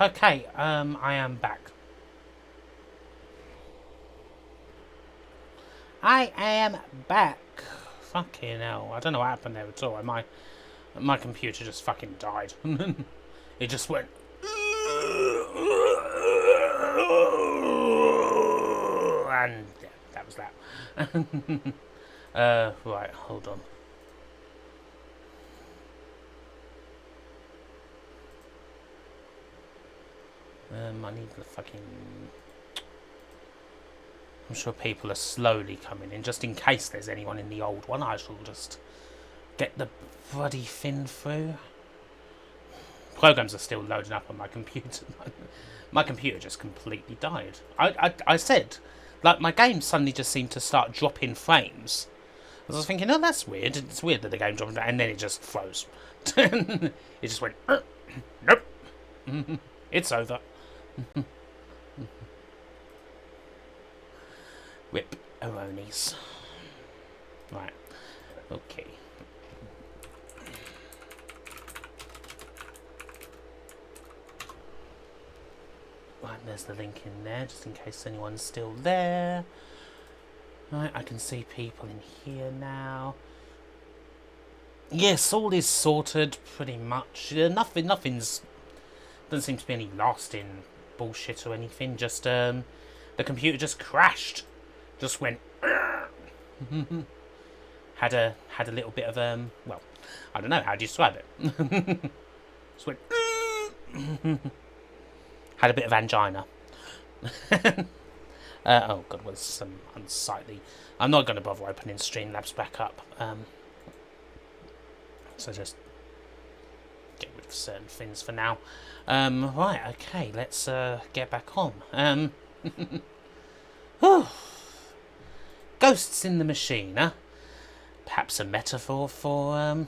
Okay, I am back. I am back. Fucking hell. I don't know what happened there at all. My computer just fucking died. It just went... And yeah, that was that. Right, hold on. I need the fucking... I'm sure people are slowly coming in. Just in case there's anyone in the old one, I shall just get the bloody thing through. Programs are still loading up on my computer. My computer just completely died. I said, like, my game suddenly just seemed to start dropping frames. I was thinking, oh, that's weird. It's weird that the game dropped, and then it just froze. It just went, nope. It's over. Rip Aronies. Right. Okay. Right, there's the link in there, just in case anyone's still there. Right, I can see people in here now. Yes, all is sorted, pretty much. Nothing's... Doesn't seem to be any lasting bullshit or anything. Just, the computer just crashed. Just went... had a little bit of, well, I don't know, how do you describe it? Just went... Had a bit of angina. Oh god, was some unsightly... I'm not going to bother opening Streamlabs back up. So just get rid of certain things for now. Right, okay, let's get back on. Ghosts in the machine, huh? Perhaps a metaphor for...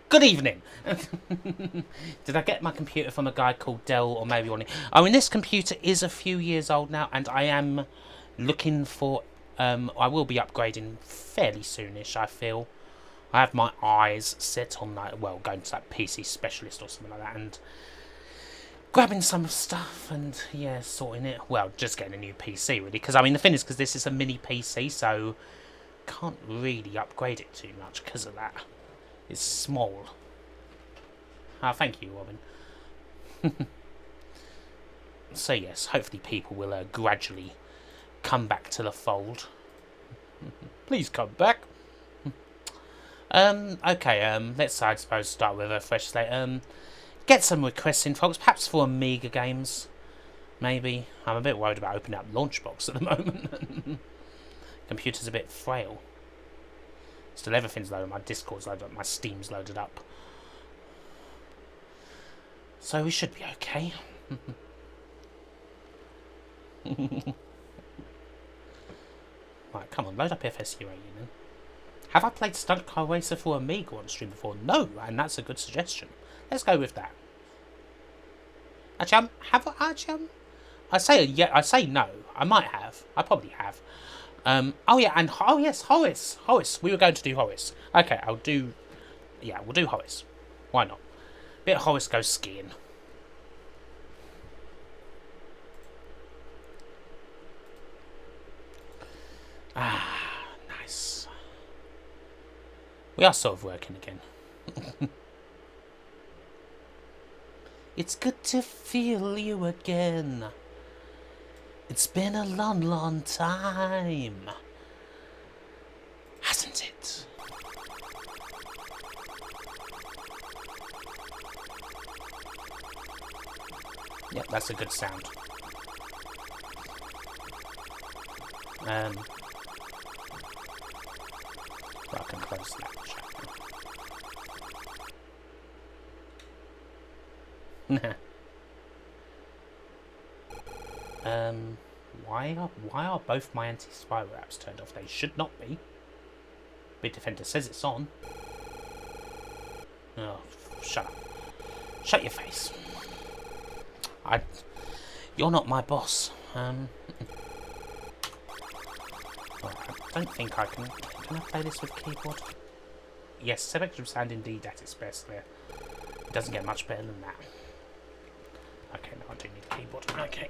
Good evening! Did I get my computer from a guy called Dell or maybe one? I mean, this computer is a few years old now, and I am looking for... I will be upgrading fairly soonish, I feel. I have my eyes set on, like, well, going to, like, PC Specialist or something like that, and grabbing some stuff and, yeah, sorting it. Well, just getting a new PC, really, because, I mean, the thing is, because this is a mini PC, so can't really upgrade it too much because of that. It's small. Ah, thank you, Robin. So, yes, hopefully people will gradually come back to the fold. Please come back. Okay, let's, I suppose, start with a fresh slate. Get some requests in, folks, perhaps for Amiga games. Maybe. I'm a bit worried about opening up Launchbox at the moment. Computer's a bit frail. Still, everything's loaded. My Discord's loaded up. My Steam's loaded up. So we should be okay. Right, come on. Load up FSU, then. Have I played Stunt Car Racer for Amiga on stream before? No, and that's a good suggestion. Let's go with that. Actually, I say yeah. I say no. I might have. I probably have. Oh yeah, and oh yes, Horace. We were going to do Horace. Okay, I'll do... Yeah, we'll do Horace. Why not? Bit of Horace goes skiing. Ah, nice. We are sort of working again. It's good to feel you again. It's been a long, long time, hasn't it? Yep, that's a good sound. Well, I can close that chat now. Why are both my anti-spyware apps turned off? They should not be. Bitdefender says it's on. Oh, shut up. Shut your face. You're not my boss. Well, I don't think I can. Can I play this with keyboard? Yes, selection sound indeed at its best there. It doesn't get much better than that. Okay, no, I do need a keyboard. Okay.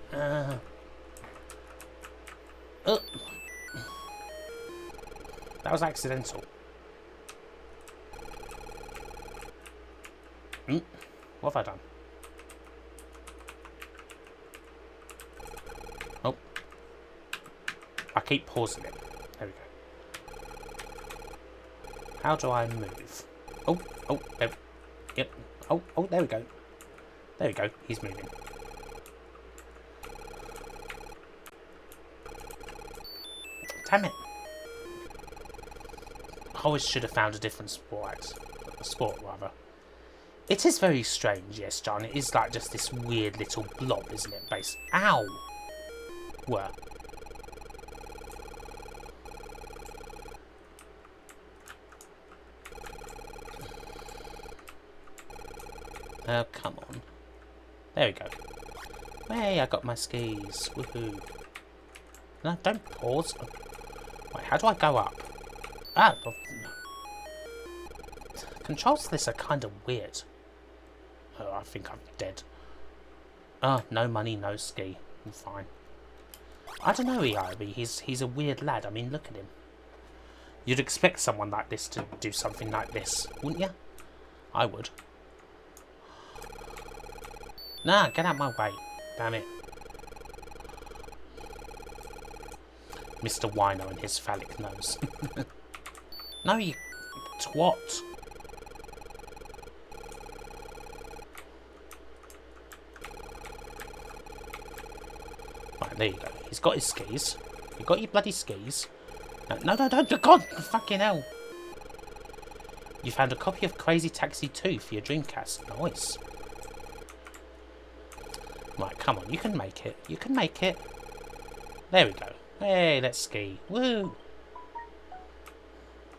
That was accidental. What have I done? Oh. I keep pausing it. There we go. How do I move? Oh, there. Yep. Oh, there we go. There we go. He's moving. Damn it. I always should have found a different sport. Rather. It is very strange, yes, John. It is like just this weird little blob, isn't it? Base. Ow! Where? Oh, come on. There we go. Hey, I got my skis. Woohoo. No, don't pause. Wait, how do I go up? Ah, no. Controls to this are kind of weird. Oh, I think I'm dead. Oh, no money, no ski. I'm fine. I don't know, EIB. He's a weird lad. I mean, look at him. You'd expect someone like this to do something like this, wouldn't you? I would. Nah, get out my way. Damn it. Mr. Wino and his phallic nose. No, you twat. Right, there you go. He's got his skis. You got your bloody skis. No, don't. God, fucking hell. You found a copy of Crazy Taxi 2 for your Dreamcast. Nice. Right, come on. You can make it. You can make it. There we go. Hey, let's ski. Woo!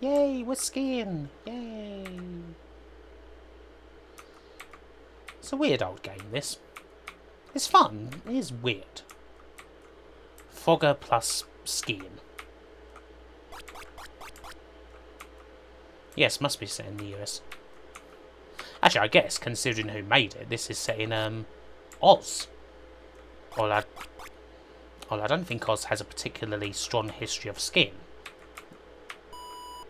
Yay, we're skiing. Yay. It's a weird old game, this. It's fun. It is weird. Fogger plus skiing. Yes, must be set in the US. Actually, I guess, considering who made it, this is set in, Oz. Well, I don't think Oz has a particularly strong history of skiing.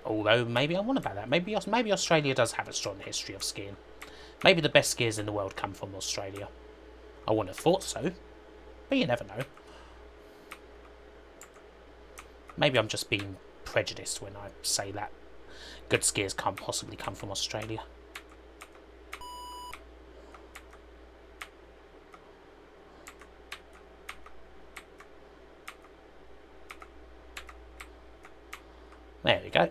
Although, maybe I'm on about that. Maybe Australia does have a strong history of skiing. Maybe the best skiers in the world come from Australia. I wouldn't have thought so. But you never know. Maybe I'm just being prejudiced when I say that good skiers can't possibly come from Australia. There we go.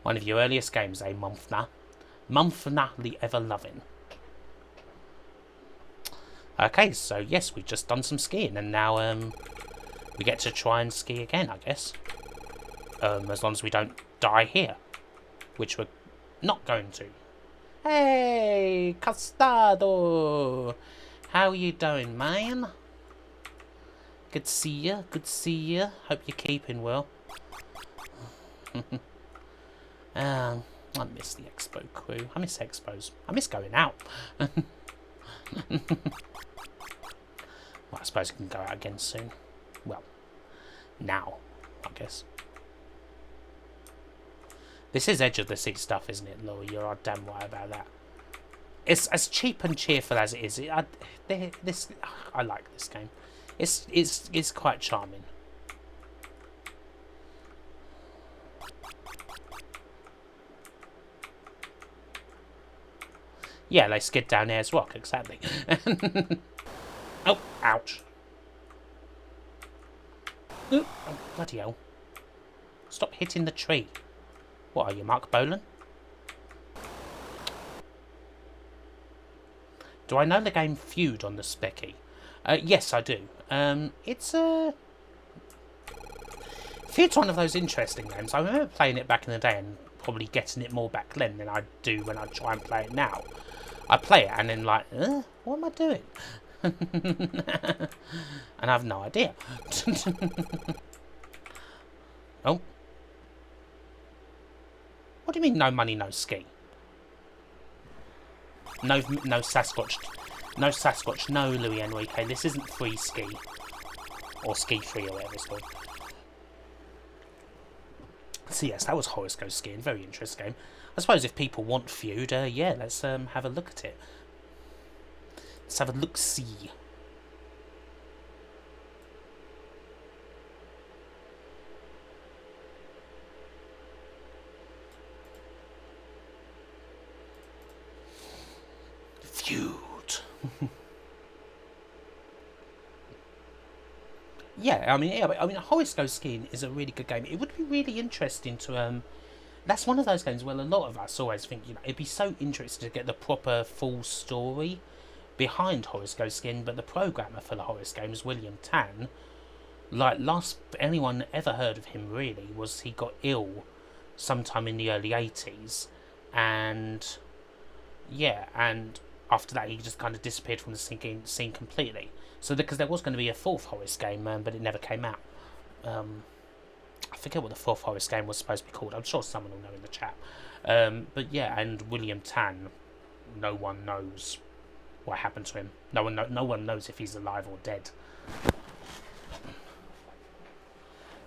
One of your earliest games, eh, Mumfna? Mumfna the Ever-Loving. Okay, so yes, we've just done some skiing, and now we get to try and ski again, I guess. As long as we don't die here, which we're not going to. Hey, Costado! How you doing, man? Good to see you, good to see you. Hope you're keeping well. I miss the Expo crew. I miss Expos. I miss going out. Well, I suppose I can go out again soon. Well, now, I guess. This is edge of the seat stuff, isn't it, Laura? You're damn right about that. It's as cheap and cheerful as it is. I like this game. It's quite charming. Yeah, they skid down there as rock, exactly. Oh, ouch. Ooh, oh, bloody hell. Stop hitting the tree. What are you, Mark Bolan? Do I know the game Feud on the Specky? Yes, I do. It's Feud's one of those interesting games. I remember playing it back in the day and probably getting it more back then than I do when I try and play it now. I play it and then like, what am I doing? And I have no idea. Oh. What do you mean no money, no ski? No, no Sasquatch. No Sasquatch. No Louis Enrique. This isn't free ski. Or ski free or whatever it's called. So yes, that was Horace Goes Skiing. Very interesting game. I suppose if people want Feud, yeah, let's have a look at it. Let's have a look-see. Feud. Yeah, I mean, Horace Goes Skiing is a really good game. It would be really interesting to That's one of those games where a lot of us always think, it'd be so interesting to get the proper full story behind Horace Goes Skiing. But the programmer for the Horace games, William Tan, last anyone ever heard of him really was he got ill sometime in the early 80s, and yeah, and after that he just kind of disappeared from the scene completely. So because there was going to be a fourth Horace game, but it never came out. I forget what the fourth Horace game was supposed to be called. I'm sure someone will know in the chat. But yeah, and William Tan, no one knows what happened to him. No one knows if he's alive or dead.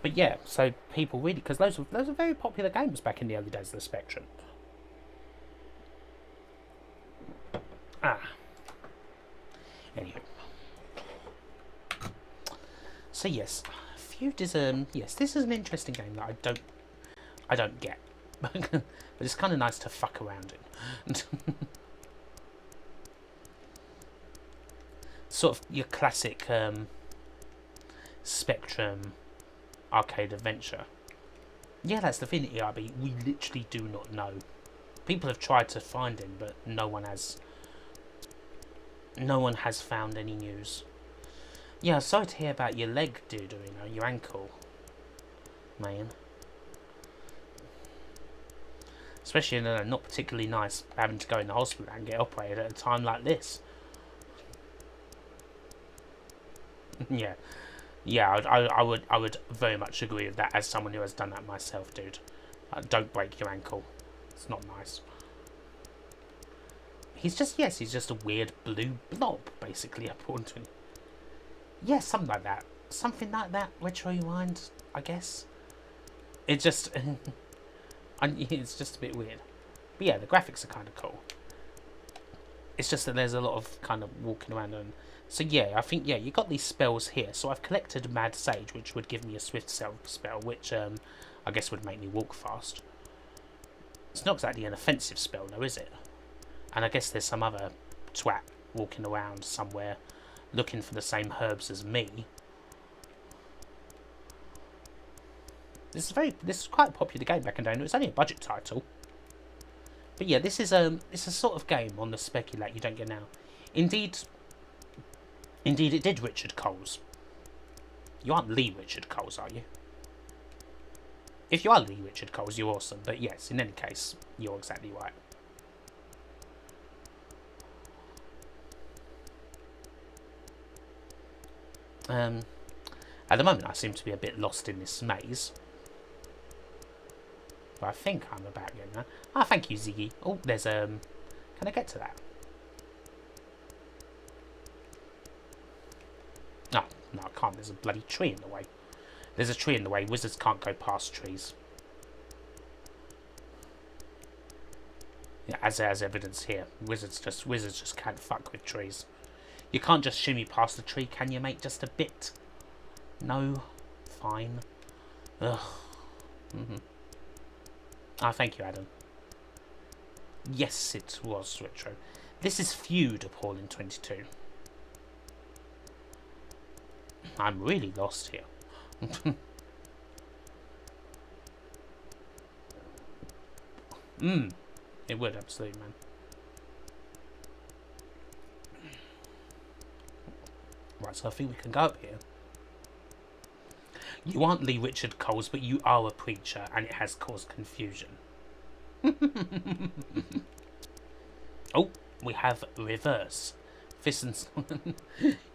But yeah, so people really, because those are very popular games back in the early days of the Spectrum. Anyway. So yes, Feud is yes, this is an interesting game that I don't get, but it's kind of nice to fuck around in. Sort of your classic Spectrum arcade adventure. Yeah, that's the thing. ERB, we literally do not know. People have tried to find him, but no one has found any news. Yeah, sorry to hear about your leg, dude, or your ankle, man. Especially, not particularly nice having to go in the hospital and get operated at a time like this. Yeah, I would very much agree with that as someone who has done that myself, dude. Don't break your ankle. It's not nice. He's just a weird blue blob, basically, up onto him. Yeah, something like that. Something like that. Retro Rewind, I guess. It just... it's just a bit weird. But yeah, the graphics are kind of cool. It's just that there's a lot of kind of walking around. And so yeah, I think, yeah, you got these spells here. So I've collected Mad Sage, which would give me a Swift spell, which I guess would make me walk fast. It's not exactly an offensive spell, though, is it? And I guess there's some other twat walking around somewhere looking for the same herbs as me. This is quite a popular game back in the day. It was only a budget title. But yeah, it's a sort of game on the Speculate you don't get now. Indeed it did Richard Coles. You aren't Lee Richard Coles, are you? If you are Lee Richard Coles, you're awesome. But yes, in any case, you're exactly right. At the moment I seem to be a bit lost in this maze, but I think I'm about getting there. Thank you, Ziggy. Oh, there's can I get to that? No, I can't. There's a bloody tree in the way. There's a tree in the way. Wizards can't go past trees. Yeah, as evidence here. Wizards just can't fuck with trees. You can't just shimmy past the tree, can you, mate? Just a bit. No. Fine. Ugh. Thank you, Adam. Yes, it was retro. This is Feud, Appalling 22. I'm really lost here. It would, absolutely, man. Right, so I think we can go up here. You aren't Lee Richard Coles, but you are a preacher, and it has caused confusion. Oh, we have reverse. Fist and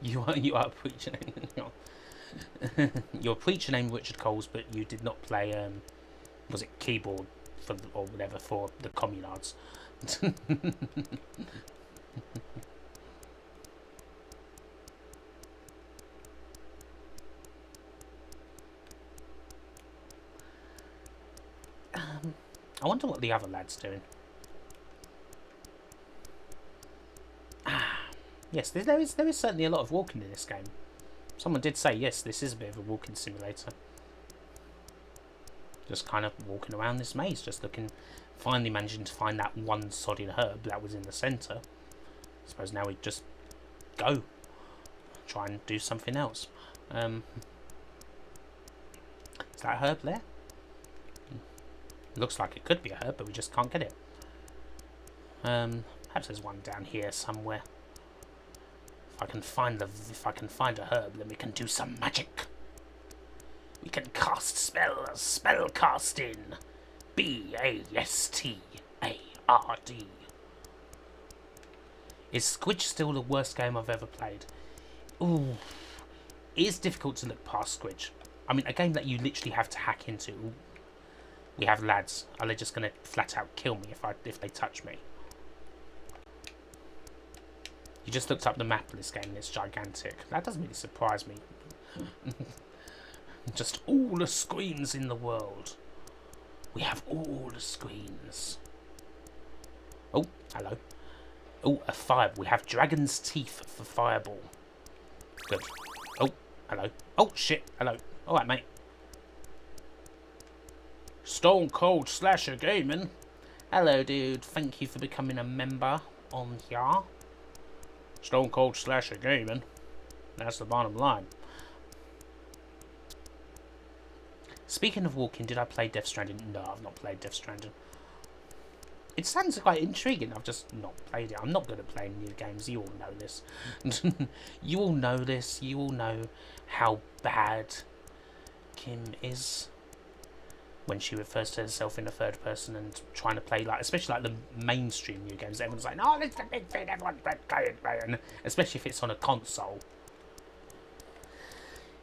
you are a preacher. You're a preacher named Richard Coles, but you did not play was it keyboard or whatever for the communards. I wonder what the other lad's doing. Yes, there is certainly a lot of walking in this game. Someone did say, yes, this is a bit of a walking simulator. Just kind of walking around this maze, just looking, finally managing to find that one sodding herb that was in the centre. I suppose now we just go. Try and do something else. Is that a herb there? Looks like it could be a herb, but we just can't get it. Perhaps there's one down here somewhere. If I can find a herb, then we can do some magic. We can cast spells. Spell casting. BASTARD. Is Squidge still the worst game I've ever played? Ooh, it is difficult to look past Squidge. I mean, a game that you literally have to hack into. Ooh. We have lads. Are they just going to flat out kill me if they touch me? You just looked up the map of this game and it's gigantic. That doesn't really surprise me. Just all the screens in the world. We have all the screens. Oh, hello. Oh, a fire. We have dragon's teeth for fireball. Good. Oh, hello. Oh, shit. Hello. Alright, mate. Stone Cold Slasher Gaming. Hello, dude. Thank you for becoming a member on here. Stone Cold Slasher Gaming. That's the bottom line. Speaking of walking, did I play Death Stranding? No, I've not played Death Stranding. It sounds quite intriguing. I've just not played it. I'm not good at playing new games. You all know this. You all know this. You all know how bad Kim is when she refers to herself in the third person and trying to play, like, especially like the mainstream new games. Everyone's like, "No, this is the big thing. Everyone's playing," and especially if it's on a console.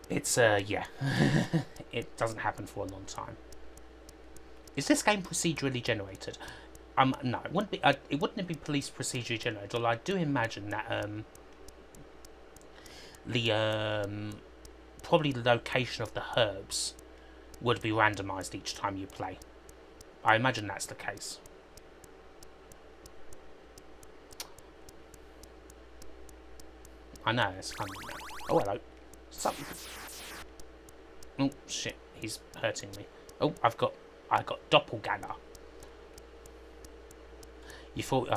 It's yeah, it doesn't happen for a long time. Is this game procedurally generated? No, it wouldn't be. It wouldn't be police procedurally generated. Although I do imagine that probably the location of the herbs would be randomised each time you play. I imagine that's the case. I know, it's funny. Oh, hello. Something. Oh shit, he's hurting me. Oh, I got doppelganger. You thought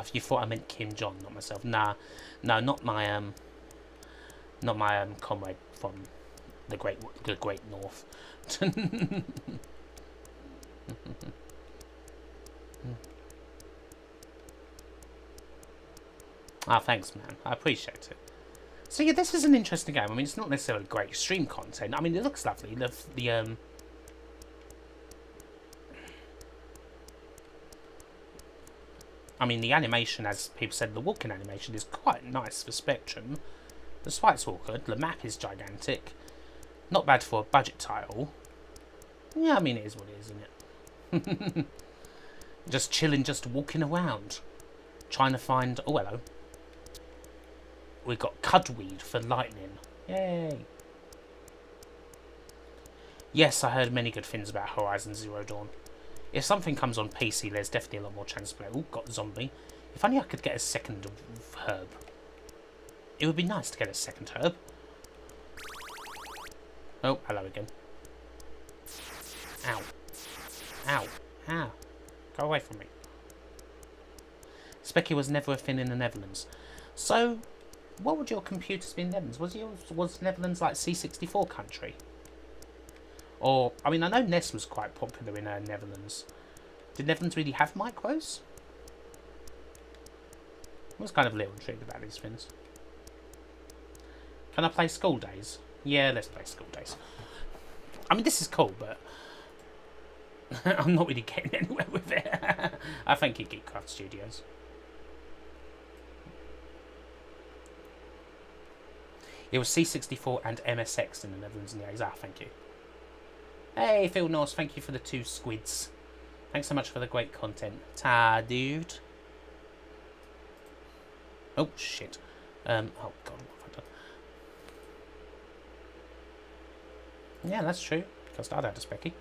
I meant Kim Jong, not myself. Nah, no, not my comrade from the Great North. Ah, thanks, man. I appreciate it. So yeah, this is an interesting game. I mean, it's not necessarily great stream content. I mean, it looks lovely. I mean, the animation, as people said, the walking animation is quite nice for Spectrum. The sprites are all good. The map is gigantic. Not bad for a budget title. Yeah, I mean, it is what it is, isn't it? Just chilling, just walking around. Trying to find... Oh, hello. We've got cudweed for lightning. Yay. Yes, I heard many good things about Horizon Zero Dawn. If something comes on PC, there's definitely a lot more chance to play. Oh, got zombie. If only I could get a second herb. It would be nice to get a second herb. Oh, hello again. Ow. Ow. Ow. Go away from me. Specky was never a thing in the Netherlands. So, what would your computers be in the Netherlands? Was Netherlands like C64 country? Or, I mean, I know NES was quite popular in Netherlands. Did Netherlands really have micros? I was kind of a little intrigued about these things. Can I play School Days? Yeah, let's play School Days. I mean, this is cool, but I'm not really getting anywhere with it. I thank you, Geekcraft Studios. It was C64 and MSX in the Netherlands in the 80s. Ah, thank you. Hey, Phil Norse, thank you for the 2 squids. Thanks so much for the great content. Ta, dude. Oh, shit. Oh, God, what have I done? Yeah, that's true. Because I'd had a specky.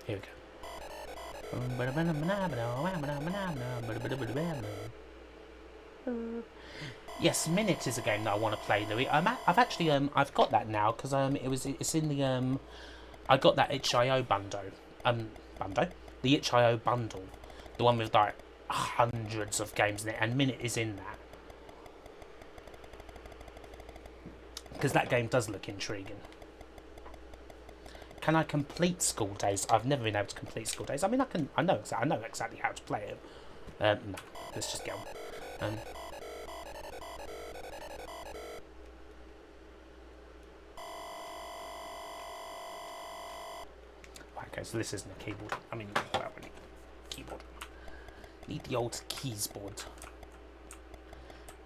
Here we go. Yes, Minute is a game that I want to play, Louis. I've actually I've got that now because it's in the I got that itch.io the itch.io bundle, the one with like hundreds of games in it, and Minute is in that because that game does look intriguing. Can I complete School Days? I've never been able to complete School Days. I mean, I know exactly how to play it. No, let's just get on. Okay, so this isn't a keyboard. I mean, well, we need a keyboard. Need the old keysboard.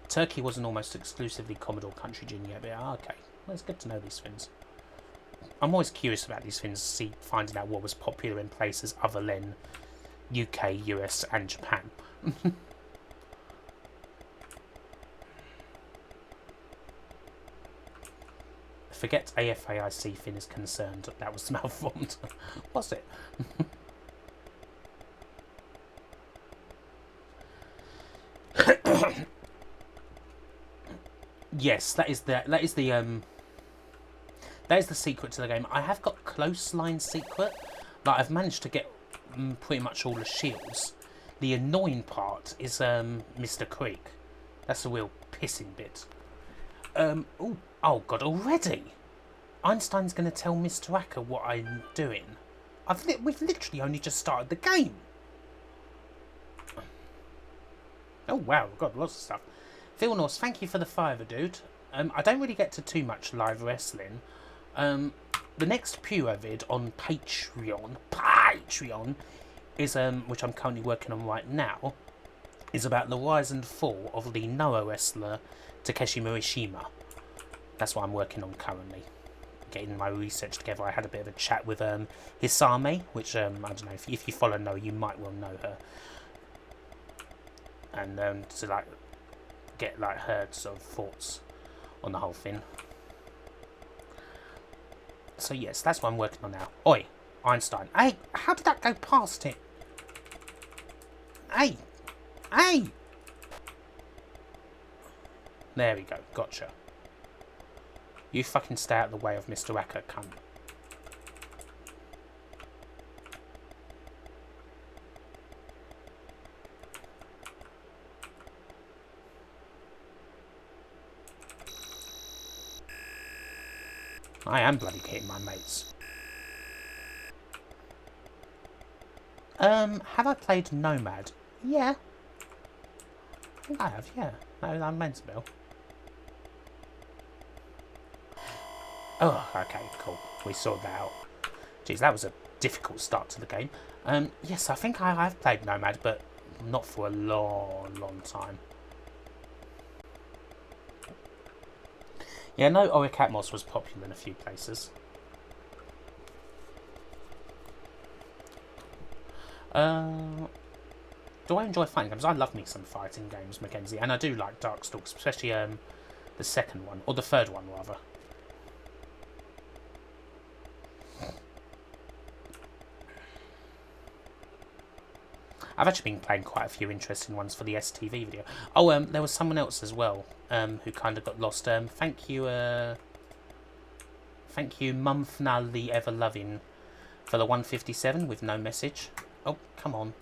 Turkey wasn't almost exclusively Commodore country Junior, but okay. Well, it's good to know these things. I'm always curious about these things, finding out what was popular in places other than UK, US, and Japan. Forget AFAIC thing is concerned. That was malformed. Was it? Yes, that is the secret to the game. I have got close line secret. Like I've managed to get pretty much all the shields. The annoying part is Mr. Creek. That's a real pissing bit. Oh God, already? Einstein's going to tell Mr. Acker what I'm doing. We've literally only just started the game. Oh wow, we've got lots of stuff. Phil Norse, thank you for the $5, dude. I don't really get to too much live wrestling. The next Puro vid on Patreon is which I'm currently working on right now, is about the rise and fall of the Noah wrestler Takeshi Morishima. That's what I'm working on currently, getting my research together. I had a bit of a chat with Hisame, which I don't know if you follow Noah, you might well know her, and to like get like her sort of thoughts on the whole thing. So yes, that's what I'm working on now. Oi, Einstein. Hey, how did that go past it? Hey! There we go, gotcha. You fucking stay out of the way of Mr. Acker, cunt. I am bloody kidding my mates. Have I played Nomad? Yeah. I think I have, yeah. No, I'm meant to be. Oh, okay, cool. We sorted that out. Jeez, that was a difficult start to the game. Yes, I think I have played Nomad, but not for a long time. Yeah, no, Oric Atmos was popular in a few places. Do I enjoy fighting games? I love me some fighting games, Mackenzie, and I do like Darkstalkers, especially the second one, or the third one rather. I've actually been playing quite a few interesting ones for the STV video. Oh, there was someone else as well who kind of got lost. Thank you, Mumfnal the Ever Loving, for the 157 with no message. Oh, come on.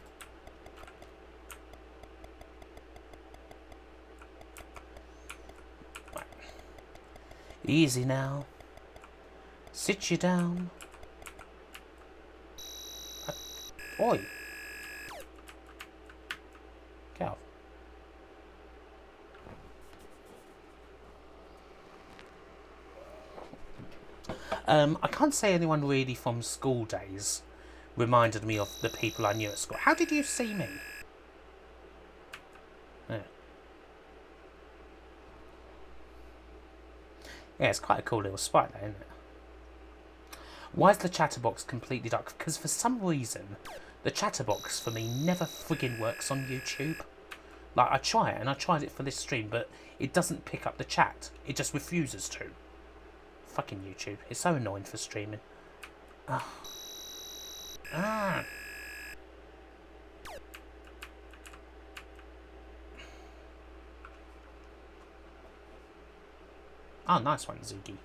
Right. Easy now. Sit you down. Oi. Get off. I can't say anyone really from School Days reminded me of the people I knew at school. How did you see me? Yeah, it's quite a cool little sprite though, isn't it? Why is the chatterbox completely dark? Because for some reason, the chatterbox for me never friggin' works on YouTube. Like, I try it, and I tried it for this stream, but it doesn't pick up the chat. It just refuses to. Fucking YouTube. It's so annoying for streaming. Oh. Ah. Oh, nice one, Ziggy.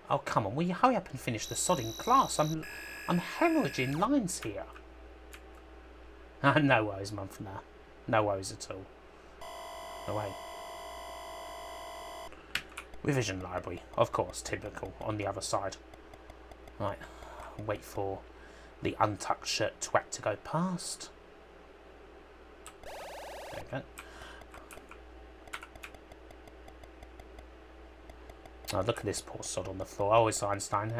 Oh, come on, will you hurry up and finish the sodding class? I'm hemorrhaging lines here. No worries, Month. Nah. No worries at all. No way. Revision library, of course, typical, on the other side. Right, wait for the untucked shirt twat to go past. There we go. Oh, look at this poor sod on the floor. Oh, it's Einstein.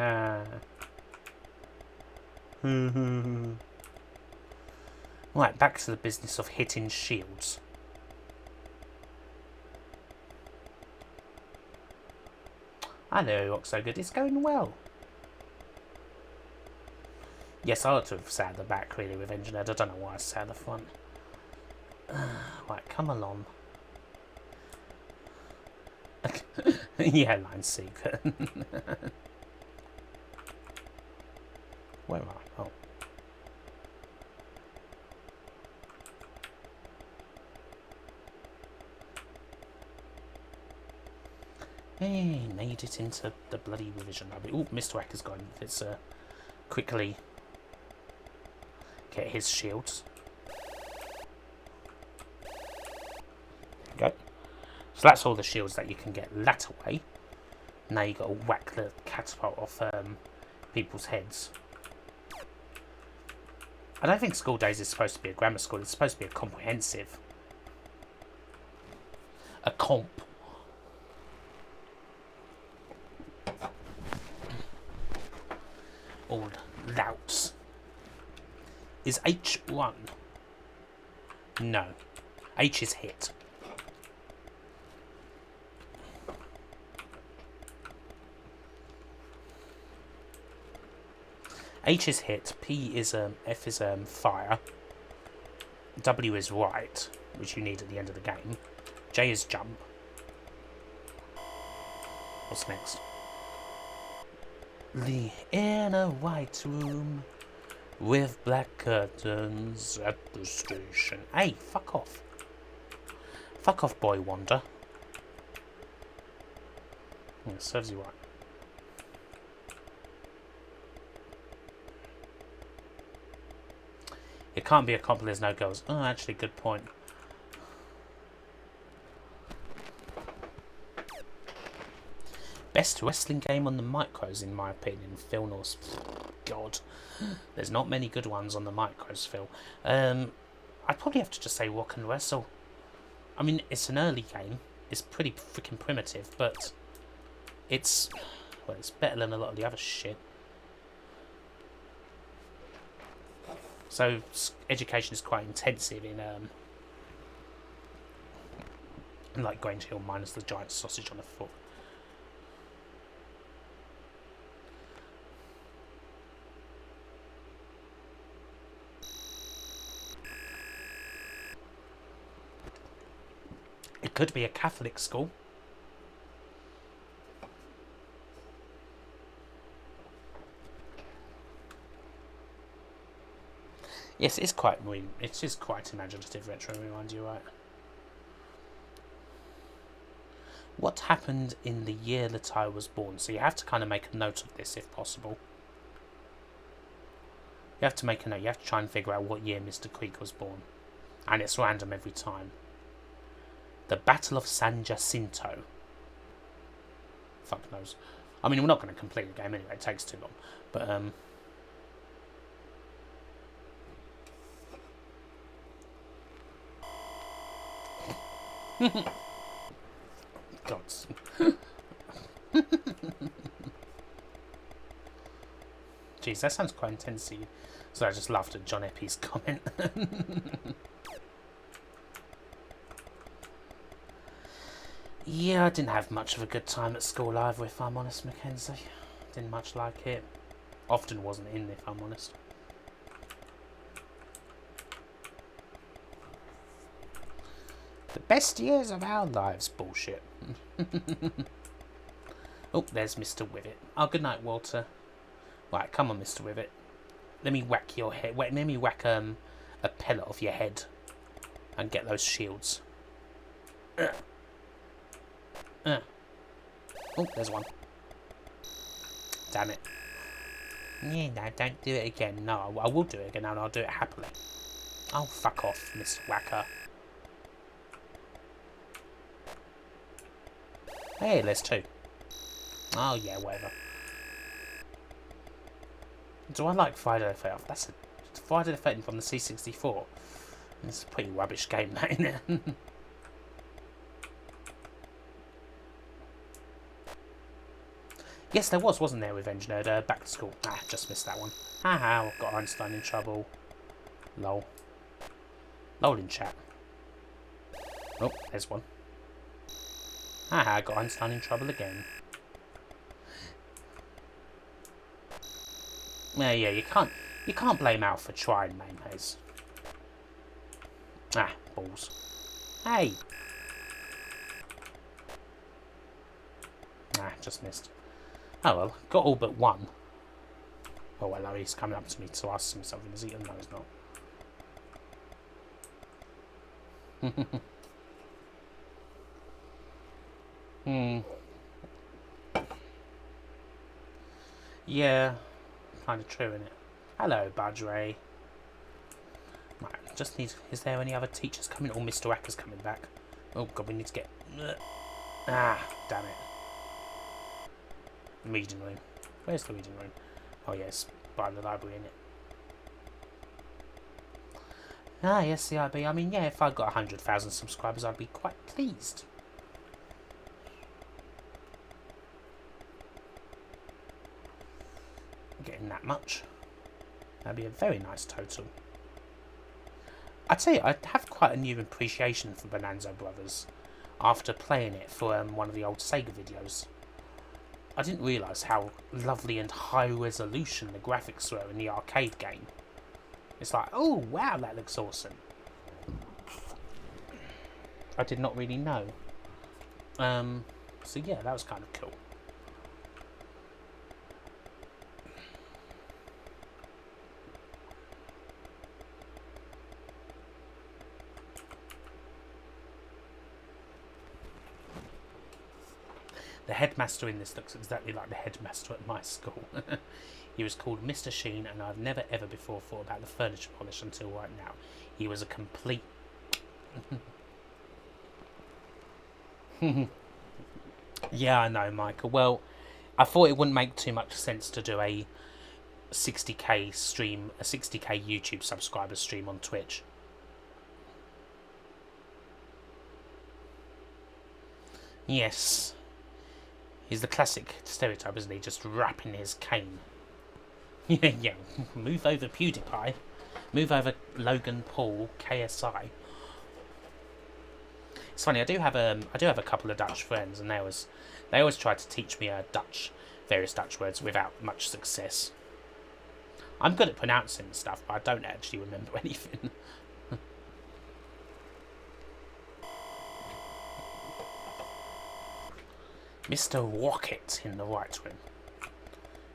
Right, back to the business of hitting shields. Hello, Oxogood. It's going well. Yes, I ought to have sat at the back, really, with Engineered. I don't know why I sat at the front. Right, come along. Yeah, line secret. Where am I? Oh. Hey, made it into the bloody revision library. Oh, Mr. Wacker's gone. Let's quickly get his shields. There we go. So that's all the shields that you can get that way. Now you got to whack the catapult off people's heads. I don't think School Days is supposed to be a grammar school. It's supposed to be a comprehensive. A comp. All louts. Is H1? No. H is hit. H is hit, P is F is fire, W is right, which you need at the end of the game, J is jump. What's next? The inner white room with black curtains at the station. Hey, fuck off. Fuck off, boy wonder. Yeah, serves you right. It can't be a comp, there's no girls. Oh, actually, good point. Best wrestling game on the micros, in my opinion. Phil Norse. God. There's not many good ones on the micros, Phil. I'd probably have to just say Rock and Wrestle. I mean, it's an early game. It's pretty freaking primitive, but it's... well, it's better than a lot of the other shit. So education is quite intensive in like Grange Hill minus the giant sausage on the foot. It could be a Catholic school. Yes, it's quite it is quite imaginative retro rewind, you're right. What happened in the year that I was born? So you have to kind of make a note of this if possible. You have to make a note, you have to try and figure out what year Mr. Creek was born. And it's random every time. The Battle of San Jacinto. Fuck knows. I mean, we're not going to complete the game anyway, it takes too long. But, gods. Jeez, that sounds quite intense to you. So I just laughed at John Eppy's comment. Yeah, I didn't have much of a good time at school either, if I'm honest, Mackenzie. Didn't much like it. Often wasn't in, if I'm honest. The best years of our lives, bullshit. Oh, there's Mr. Wivet. Oh, good night, Walter. Right, come on, Mr. Wivet. Let me whack your head. Let me whack a pellet off your head and get those shields. Oh, there's one. Damn it. Yeah, no, don't do it again. No, I will do it again, and I'll do it happily. Oh, fuck off, Mr. Whacker. Hey, there's two. Oh, yeah, whatever. Do I like Friday the 13th? That's a Friday the 13th on the C64. It's a pretty rubbish game, that, isn't it? Yes, there was, wasn't there, Revenge Nerd? Back to school. Ah, just missed that one. Haha, I've got Einstein in trouble. Lol. Lol in chat. Oh, there's one. Haha, got Einstein in trouble again. Yeah, you can't blame Al for trying, Mayonnaise. Ah, balls. Hey! Ah, just missed. Oh well, got all but one. Oh well, he's coming up to me to ask me something, is he? No, he's not. Yeah, kind of true, innit? Hello, Budge Ray. Right, just need. Is there any other teachers coming? Or Mr. Wacker's coming back? Oh god, we need to get. Ah, damn it. Reading room. Where's the reading room? Oh yes, by the library, innit? Ah yes, CIB. I mean, yeah, if I got 100,000 subscribers, I'd be quite pleased. Getting that much. That'd be a very nice total. I tell you, I have quite a new appreciation for Bonanza Brothers after playing it for one of the old Sega videos. I didn't realise how lovely and high resolution the graphics were in the arcade game. It's like, oh wow, that looks awesome. I did not really know. So yeah, that was kind of cool. The headmaster in this looks exactly like the headmaster at my school. He was called Mr. Sheen, and I've never ever before thought about the furniture polish until right now. He was a complete... Yeah, I know, Michael. Well, I thought it wouldn't make too much sense to do a 60k stream, a 60k YouTube subscriber stream on Twitch. Yes. He's the classic stereotype, isn't he? Just rapping his cane. Yeah. Move over PewDiePie. Move over Logan Paul, KSI. It's funny. I do have a couple of Dutch friends, and they always try to teach me various Dutch words without much success. I'm good at pronouncing stuff, but I don't actually remember anything. Mr. Rocket in the right room.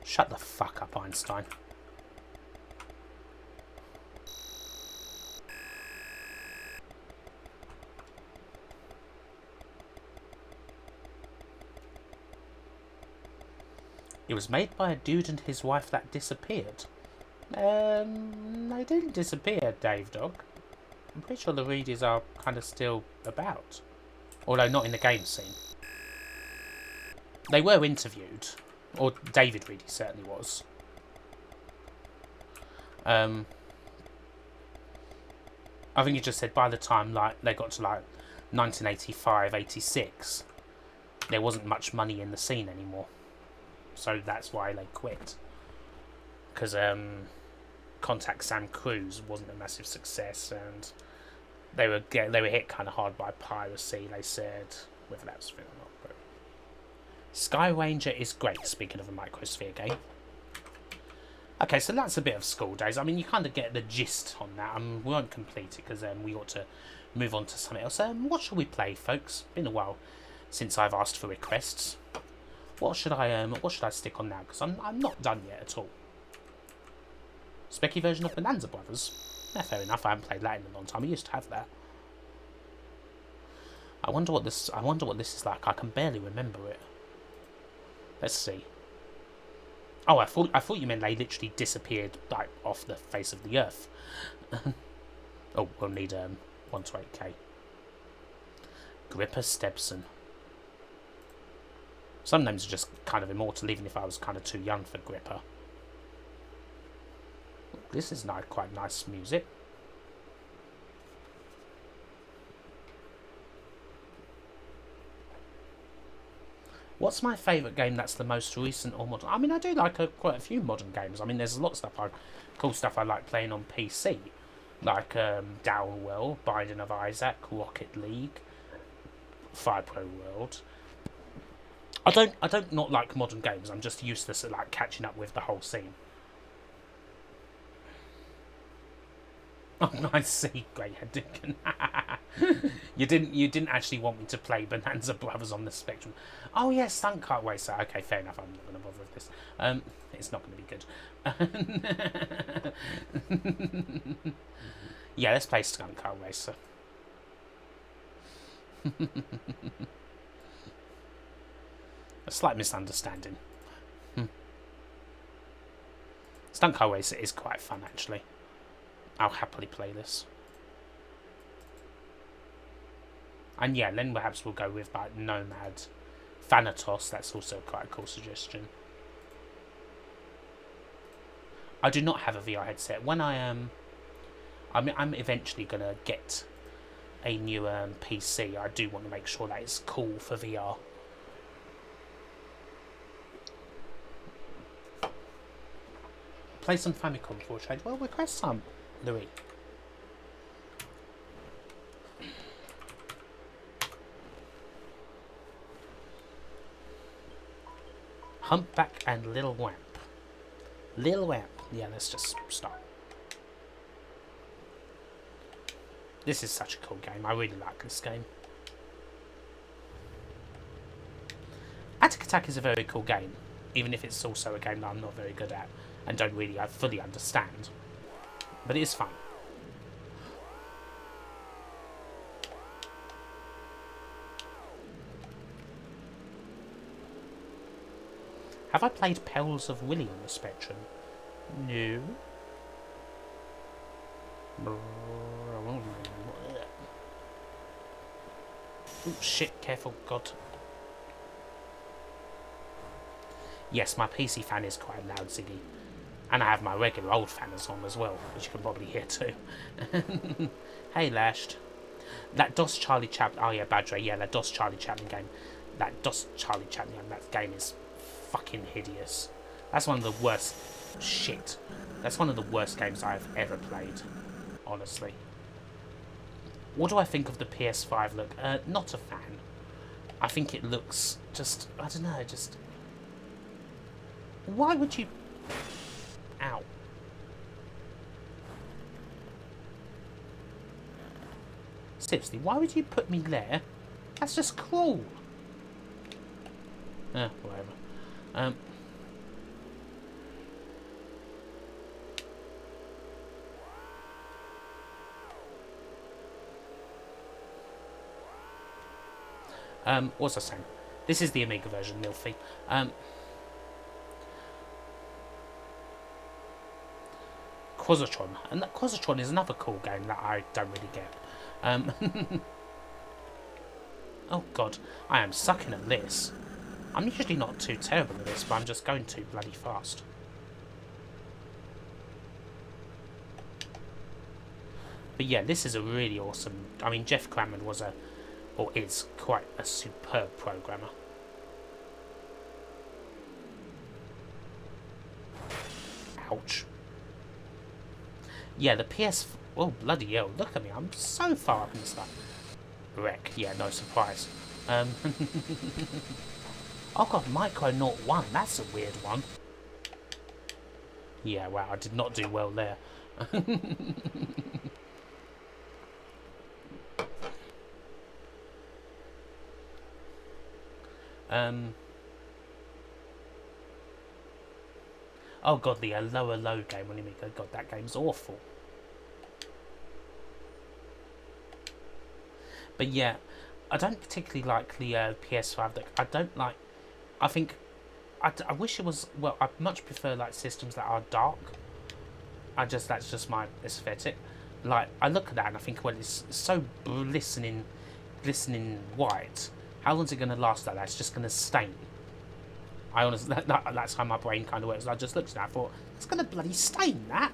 Shut the fuck up, Einstein. It was made by a dude and his wife that disappeared. They didn't disappear, Dave Dog. I'm pretty sure the Reedies are kind of still about. Although not in the game scene. They were interviewed, or David Reedy certainly was. I think he just said by the time they got to 1985, 86, there wasn't much money in the scene anymore, so that's why they quit. Because Contact Sam Cruise wasn't a massive success, and they were hit kind of hard by piracy. They said whether that's true or not. But Sky Ranger is great, speaking of a Microsphere game. Okay, so that's a bit of School Days. I mean, you kind of get the gist on that. We won't complete it because we ought to move on to something else. What shall we play, folks? Been a while since I've asked for requests. What should I stick on now? Because I'm not done yet at all. Specky version of Bonanza Brothers. Yeah, fair enough. I haven't played that in a long time. I used to have that. I wonder what this is like. I can barely remember it. Let's see. Oh, I thought you meant they literally disappeared like off the face of the earth. Oh, we'll need 1 to 8K. Gripper Stebson. Some names are just kind of immortal, even if I was kind of too young for Gripper. This is quite nice music. What's my favourite game that's the most recent or modern? I mean, I do like quite a few modern games. I mean, there's a lot of cool stuff I like playing on PC. Like Downwell, Binding of Isaac, Rocket League, Fire Pro World. I don't not like modern games. I'm just useless at like catching up with the whole scene. Oh, I see, Greyhead Deacon. You didn't actually want me to play Bonanza Brothers on the Spectrum. Oh yes, Stunt Kart Racer. Okay, fair enough. I'm not going to bother with this. It's not going to be good. Yeah, let's play Stunt Kart Racer. A slight misunderstanding. Stunt Kart Racer is quite fun, actually. I'll happily play this. And yeah, then perhaps we'll go with like Nomad, Thanatos. That's also quite a cool suggestion. I do not have a VR headset. When I'm eventually gonna get a new PC. I do want to make sure that it's cool for VR. Play some Famicom for a change. Well, request some, Louis. Humpback and Little Wamp. Little Wamp. Yeah, let's just start. This is such a cool game. I really like this game. Attic Attack is a very cool game, even if it's also a game that I'm not very good at and don't really fully understand. But it is fun. Have I played Perils of Willy on the Spectrum? No. Oh shit, careful, God. Yes, my PC fan is quite loud, Ziggy. And I have my regular old fans on as well, which you can probably hear too. Hey, Lashed. That DOS Charlie Chaplin... Oh yeah, Badger. Yeah, that DOS Charlie Chaplin game. That DOS Charlie Chaplin, that game is fucking hideous. That's one of the worst... Shit. That's one of the worst games I've ever played. Honestly. What do I think of the PS5 look? Not a fan. I think it looks just... I don't know, just... Why would you... Ow. Seriously, why would you put me there? That's just cruel. Whatever. What was I saying? This is the Amiga version, Milfy. Quasitron. And that Quasitron is another cool game that I don't really get. Oh god, I am sucking at this. I'm usually not too terrible at this, but I'm just going too bloody fast. But yeah, this is a really awesome... I mean, Jeff Cranman was or is quite a superb programmer. Ouch. Yeah, the PS... Oh, bloody hell, look at me, I'm so far up in the stuff. Wreck, yeah, no surprise. Um, oh god, Micro 01, that's a weird one. Yeah, wow, I did not do well there. Oh god, the lower low game when you make god, that game's awful. But yeah, I don't particularly like the PS5. I don't like. I think I wish it was. Well, I much prefer like systems that are dark. That's just my aesthetic. Like I look at that and I think, well, it's so glistening white. How long is it going to last like that? It's just going to stain. I honestly, that's how my brain kind of works. I just looked at that and thought, it's going to bloody stain that.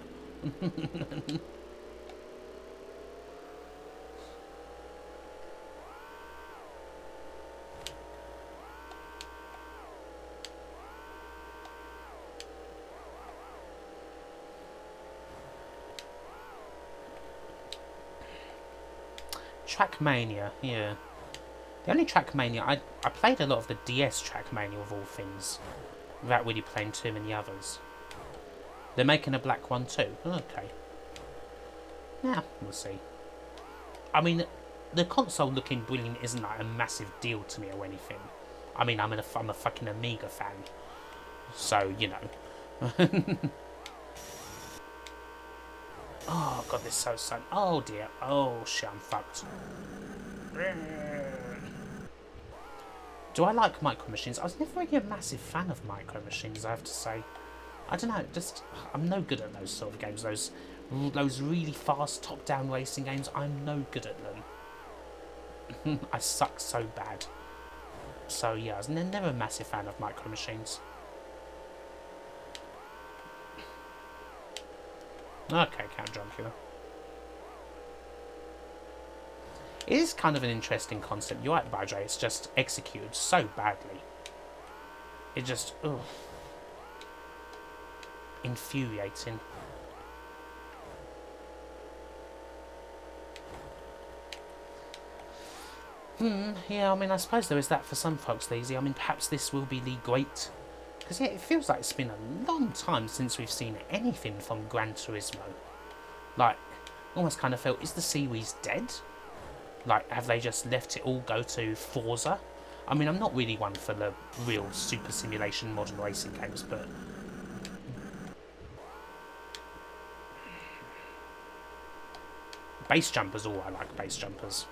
Trackmania, yeah. The only Trackmania, I played a lot of the DS Trackmania of all things, without really playing too many others. They're making a black one too. Okay. Yeah, we'll see. I mean, the console looking brilliant isn't like a massive deal to me or anything. I mean, I'm a fucking Amiga fan, so you know. Oh god, this is so sad. Oh dear. Oh shit, I'm fucked. Do I like Micro Machines? I was never really a massive fan of Micro Machines, I have to say. I don't know, just I'm no good at those sort of games. Those really fast top-down racing games. I'm no good at them. I suck so bad. So yeah, I was never a massive fan of Micro Machines. Okay, Count Dracula. It is kind of an interesting concept. You're right, Badre. It's just executed so badly. It just, ugh. Infuriating. Yeah, I mean, I suppose there is that for some folks, Lazy. I mean, perhaps this will be the great... Because, yeah, it feels like it's been a long time since we've seen anything from Gran Turismo. Like, almost kind of felt, is the series dead? Like, have they just left it all go to Forza? I mean, I'm not really one for the real super simulation modern racing games, but... Base Jumpers, oh, I like Base Jumpers.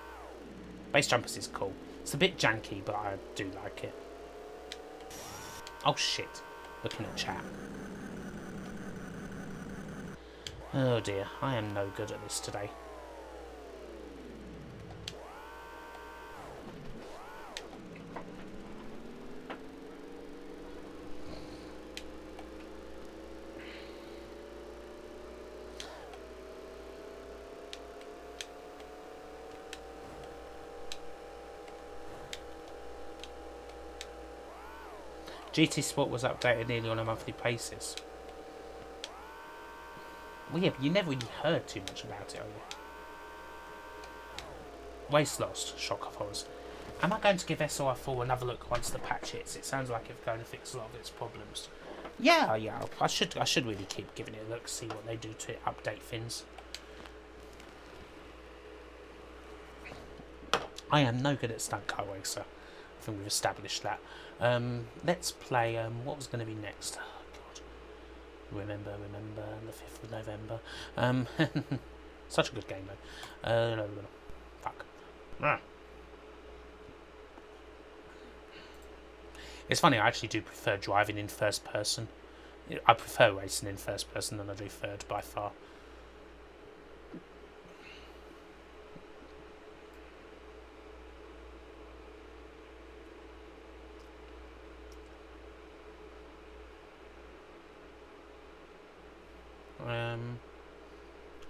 Base Jumpers is cool. It's a bit janky, but I do like it. Oh shit. Looking at chat. Oh dear, I am no good at this today. GT Sport was updated nearly on a monthly basis. Well, yeah, but you never really heard too much about it, are you? Waste Lost, Shock of Horrors. Am I going to give SOR4 another look once the patch hits? It sounds like it's going to fix a lot of its problems. Yeah, I should really keep giving it a look, see what they do to it, update things. I am no good at Stunt Car Racer. I think we've established that. Let's play, what was going to be next? Oh, God. Remember, the 5th of November. Such a good game, though. Fuck. It's funny, I actually do prefer driving in first person. I prefer racing in first person than I do third, by far.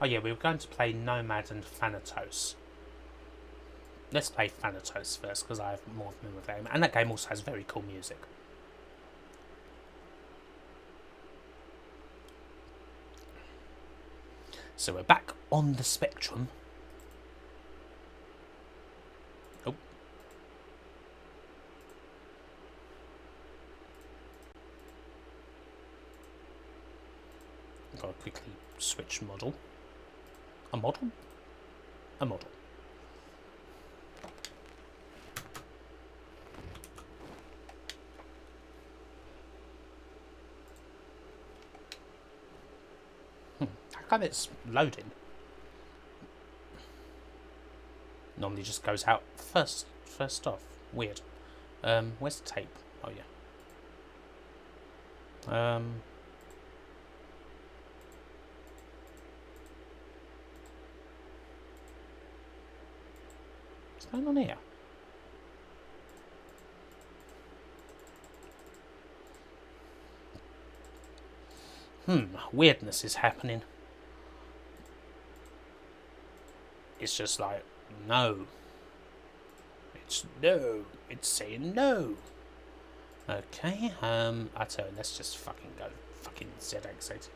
Oh yeah, we were going to play Nomad and Thanatos. Let's play Thanatos first, because I have more familiar with that game. And that game also has very cool music. So we're back on the Spectrum. Oh. Gotta quickly switch model. A model? A model. How come it's loading? Normally just goes out first off. Weird. Where's the tape? Oh yeah. What's going on here? Weirdness is happening. It's just like, no. It's no. It's saying no. Okay, I tell you, let's just fucking go. Fucking ZX80.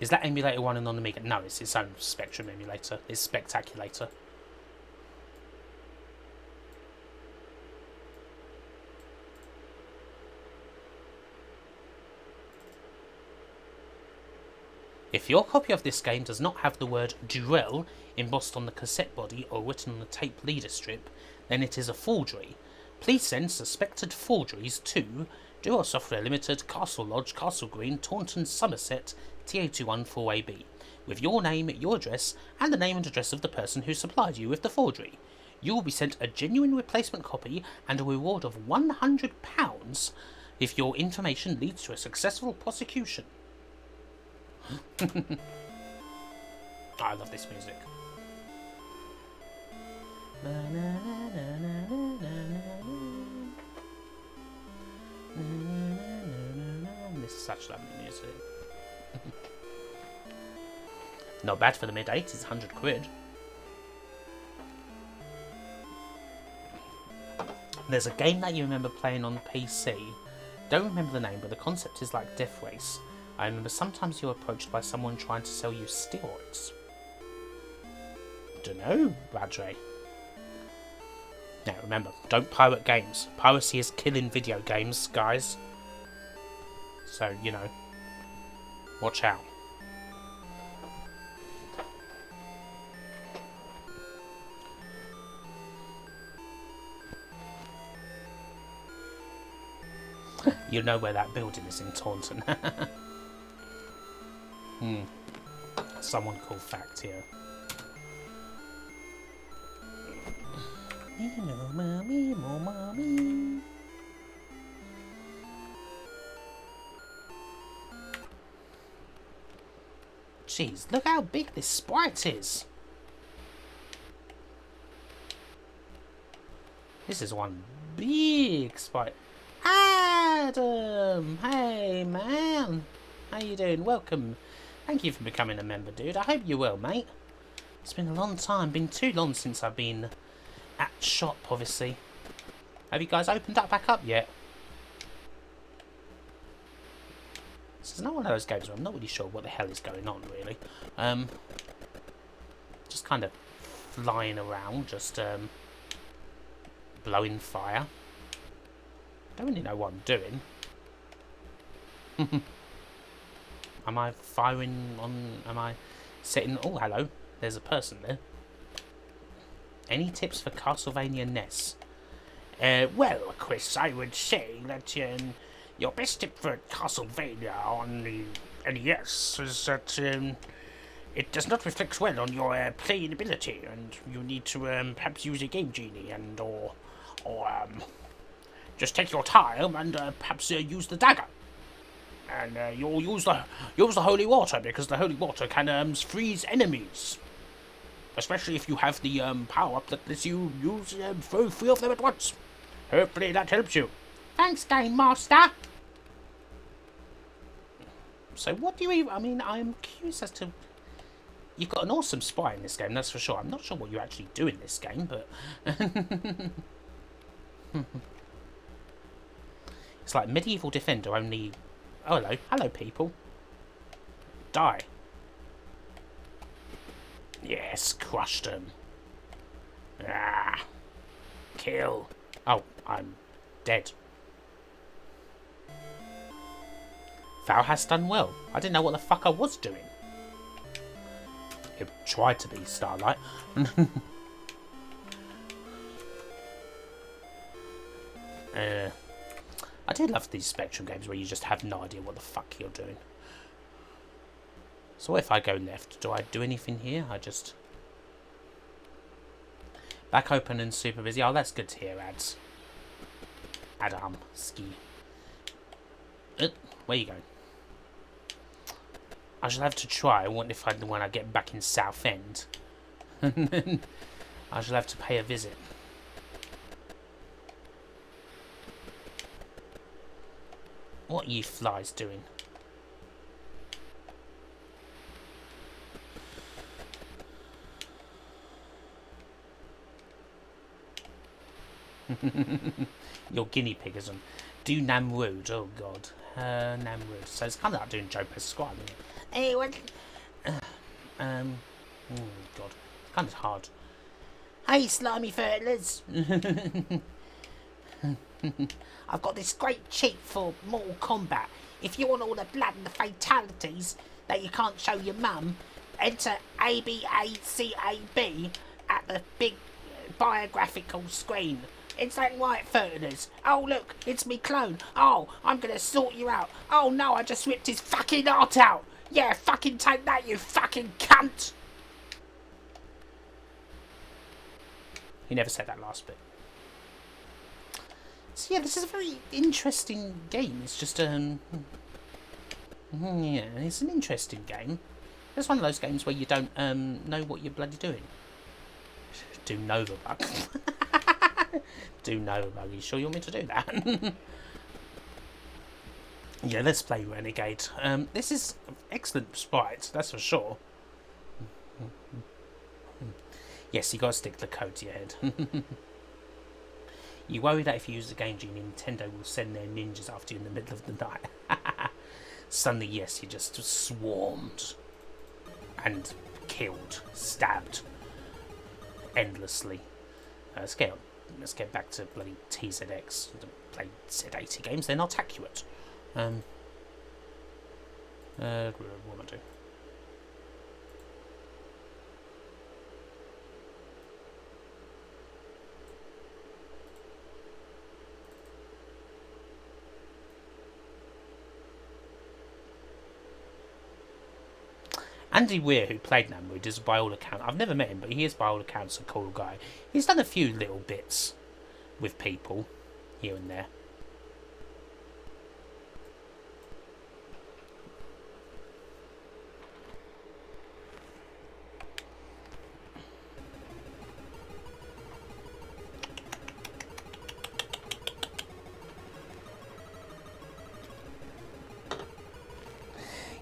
Is that emulator one and on the Amiga? No, it's its own Spectrum emulator. It's Spectaculator. If your copy of this game does not have the word Duel embossed on the cassette body or written on the tape leader strip, then it is a forgery. Please send suspected forgeries to Duel Software Limited, Castle Lodge, Castle Green, Taunton, Somerset, TA214AB, with your name, your address, and the name and address of the person who supplied you with the forgery. You will be sent a genuine replacement copy and a reward of £100 if your information leads to a successful prosecution. I love this music. This is such lovely music. Not bad for the mid-80s, 100 quid. There's a game that you remember playing on PC. Don't remember the name, but the concept is like Death Race. I remember sometimes you're approached by someone trying to sell you steroids. Dunno, Badre. Now remember, don't pirate games. Piracy is killing video games, guys. So, you know, watch out. You know where that building is in Taunton. Someone called Fact here. Jeez, look how big this sprite is. This is one big sprite. Adam! Hey, man! How you doing? Welcome. Thank you for becoming a member, dude. I hope you're well, mate. It's been a long time. Been too long since I've been at shop, obviously. Have you guys opened back up yet? This is not one of those games where I'm not really sure what the hell is going on, really. Just kind of flying around, just blowing fire. Don't really know what I'm doing. Am I firing on... Am I setting... Oh, hello. There's a person there. Any tips for Castlevania NES? Well, Chris, I would say that your best tip for Castlevania on the NES is that it does not reflect well on your playing ability, and you need to perhaps use a Game Genie and or just take your time and perhaps use the dagger. And you'll use the holy water, because the holy water can freeze enemies. Especially if you have the power up that lets you use throw 3 of them at once. Hopefully that helps you. Thanks, Game Master. So what do you even... I mean, I'm curious as to... You've got an awesome spy in this game, that's for sure. I'm not sure what you actually do in this game, but... It's like Medieval Defender, only... Oh, hello. Hello, people. Die. Yes, crushed them. Ah. Kill. Oh, I'm dead. Thou hast done well. I didn't know what the fuck I was doing. It tried to be Starlight. I do love these Spectrum games where you just have no idea what the fuck you're doing. So if I go left, do I do anything here? I just... Back open and super busy. Oh, that's good to hear, ads. Adam, ski. Where you going? I shall have to try. What if when I get back in Southend? I shall have to pay a visit. What are you flies doing? Your guinea pig isn't. Do Namrood. Oh god. Namrood. So it's kind of like doing Joe Pasquale, isn't it? Hey, what? Oh god. It's kind of hard. Hey, slimy fertilers. I've got this great cheat for Mortal Kombat. If you want all the blood and the fatalities that you can't show your mum, enter ABACAB at the big biographical screen. It's that white fertilers. Oh look, it's me clone. Oh, I'm gonna sort you out. Oh no, I just ripped his fucking heart out. Yeah, fucking take that, you fucking cunt. He never said that last bit. So yeah, this is a very interesting game. It's just yeah, it's an interesting game. It's one of those games where you don't know what you're bloody doing. Do Nova Bug. Do Nova Bug. Are you sure you want me to do that? Yeah, let's play Renegade. This is excellent sprites, that's for sure. Yes, you gotta stick the code to your head. You worry that if you use the game genie, Nintendo will send their ninjas after you in the middle of the night. Suddenly, yes, you just swarmed and killed, stabbed endlessly. Let's get back to bloody TZX. Play Z80 games, they're not accurate. What am I doing? Andy Weir, who played Namrood, is by all accounts... I've never met him, but he is by all accounts a cool guy. He's done a few little bits with people here and there.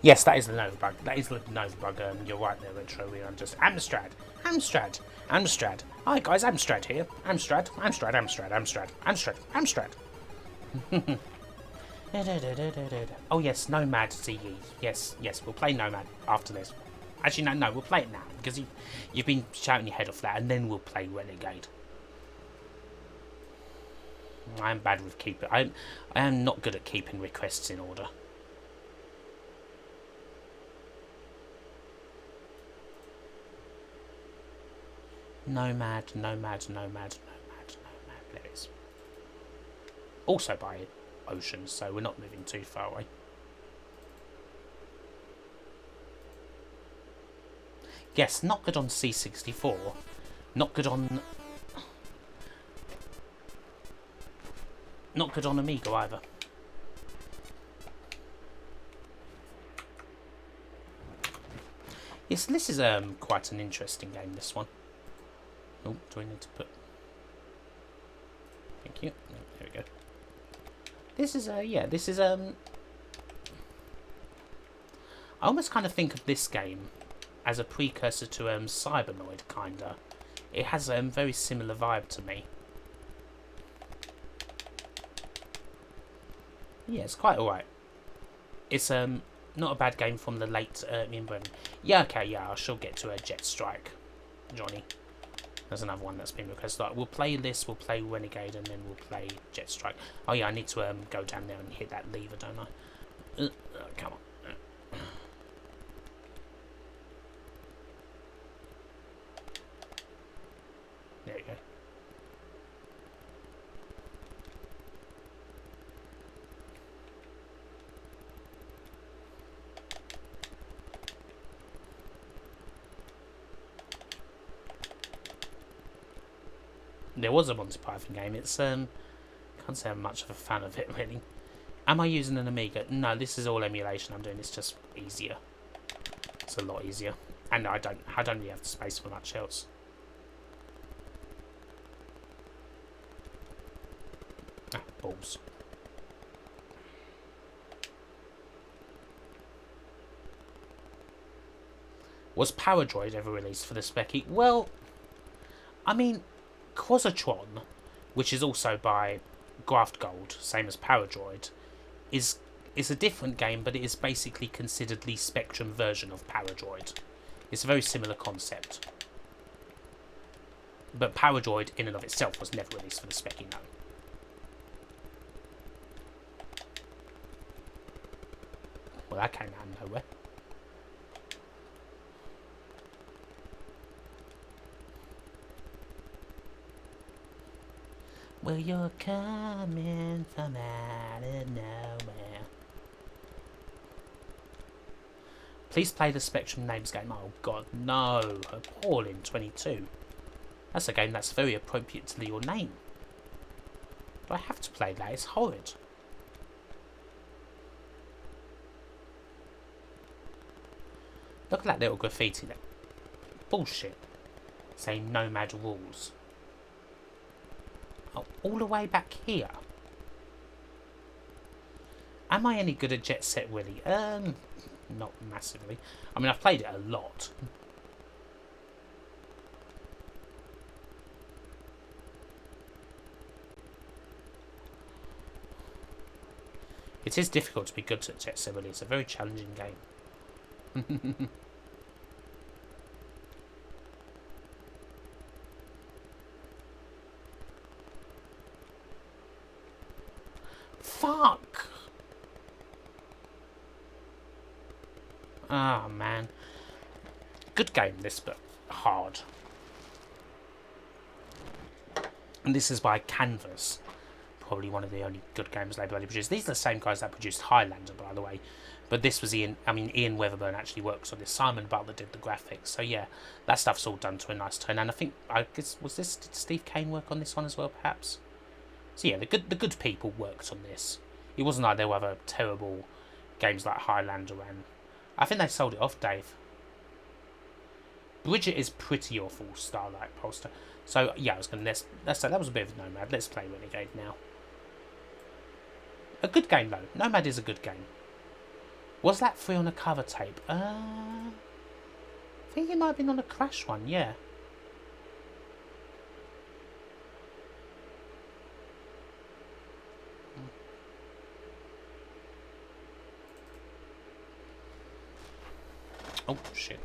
Yes, that is the Nova Bug. That is the Nova Bug. You're right there, Retro. I'm just... Amstrad. Hi, guys. Amstrad here. Amstrad. Oh, yes. Nomad CE. Yes. We'll play Nomad after this. Actually, no. We'll play it now. Because you've been shouting your head off that. And then we'll play Renegade. I am bad with keeping... I am not good at keeping requests in order. Nomad. There it is. Also by ocean, so we're not moving too far away. Yes, not good on C64. Not good on Amiga either. Yes, this is quite an interesting game, this one. Oh, do I need to put... Thank you. Oh, there we go. This is, I almost kind of think of this game as a precursor to Cybernoid, kinda. It has a very similar vibe to me. Yeah, it's quite alright. It's not a bad game from the late yeah, okay, yeah, I shall get to a Jet Strike, Johnny. There's another one that's been requested. We'll play this, we'll play Renegade, and then we'll play Jet Strike. Oh yeah, I need to go down there and hit that lever, don't I? Come on. There you go. There was a Monty Python game. It's can't say I'm much of a fan of it really. Am I using an Amiga? No, this is all emulation I'm doing. It's just easier. It's a lot easier, and I don't really have the space for much else. Ah, balls. Was Power Droid ever released for the Speccy? Well, I mean, Quasitron, which is also by Graft Gold, same as Power Droid, is a different game, but it is basically considered the Spectrum version of Power Droid. It's a very similar concept. But Power Droid, in and of itself, was never released for the Speccy, no. Well, that came out of nowhere. Well, you're coming from out of nowhere. Please play the Spectrum Names game. Oh god, no. Appalling 22. That's a game that's very appropriate to your name. Do I have to play that? It's horrid. Look at that little graffiti there. Bullshit. Saying Nomad rules. Oh, all the way back here. Am I any good at Jet Set Willy? Not massively. I mean, I've played it a lot. It is difficult to be good at Jet Set Willy. It's a very challenging game. Fuck! Ah, man. Good game, this, but hard. And this is by Canvas. Probably one of the only good games they've ever produced. These are the same guys that produced Highlander, by the way. But this was Ian Weatherburn actually works on this. Simon Butler did the graphics. So yeah, that stuff's all done to a nice tone. And I guess, did Steve Kane work on this one as well, perhaps? So yeah, the good people worked on this. It wasn't like there were other terrible games like Highlander, and I think they sold it off, Dave. Bridget is pretty awful, Starlight Poster. So yeah, I was gonna let's say that was a bit of a Nomad. Let's play Renegade now. A good game though. Nomad is a good game. Was that free on a cover tape? I think it might have been on a Crash one, yeah. Oh, shit.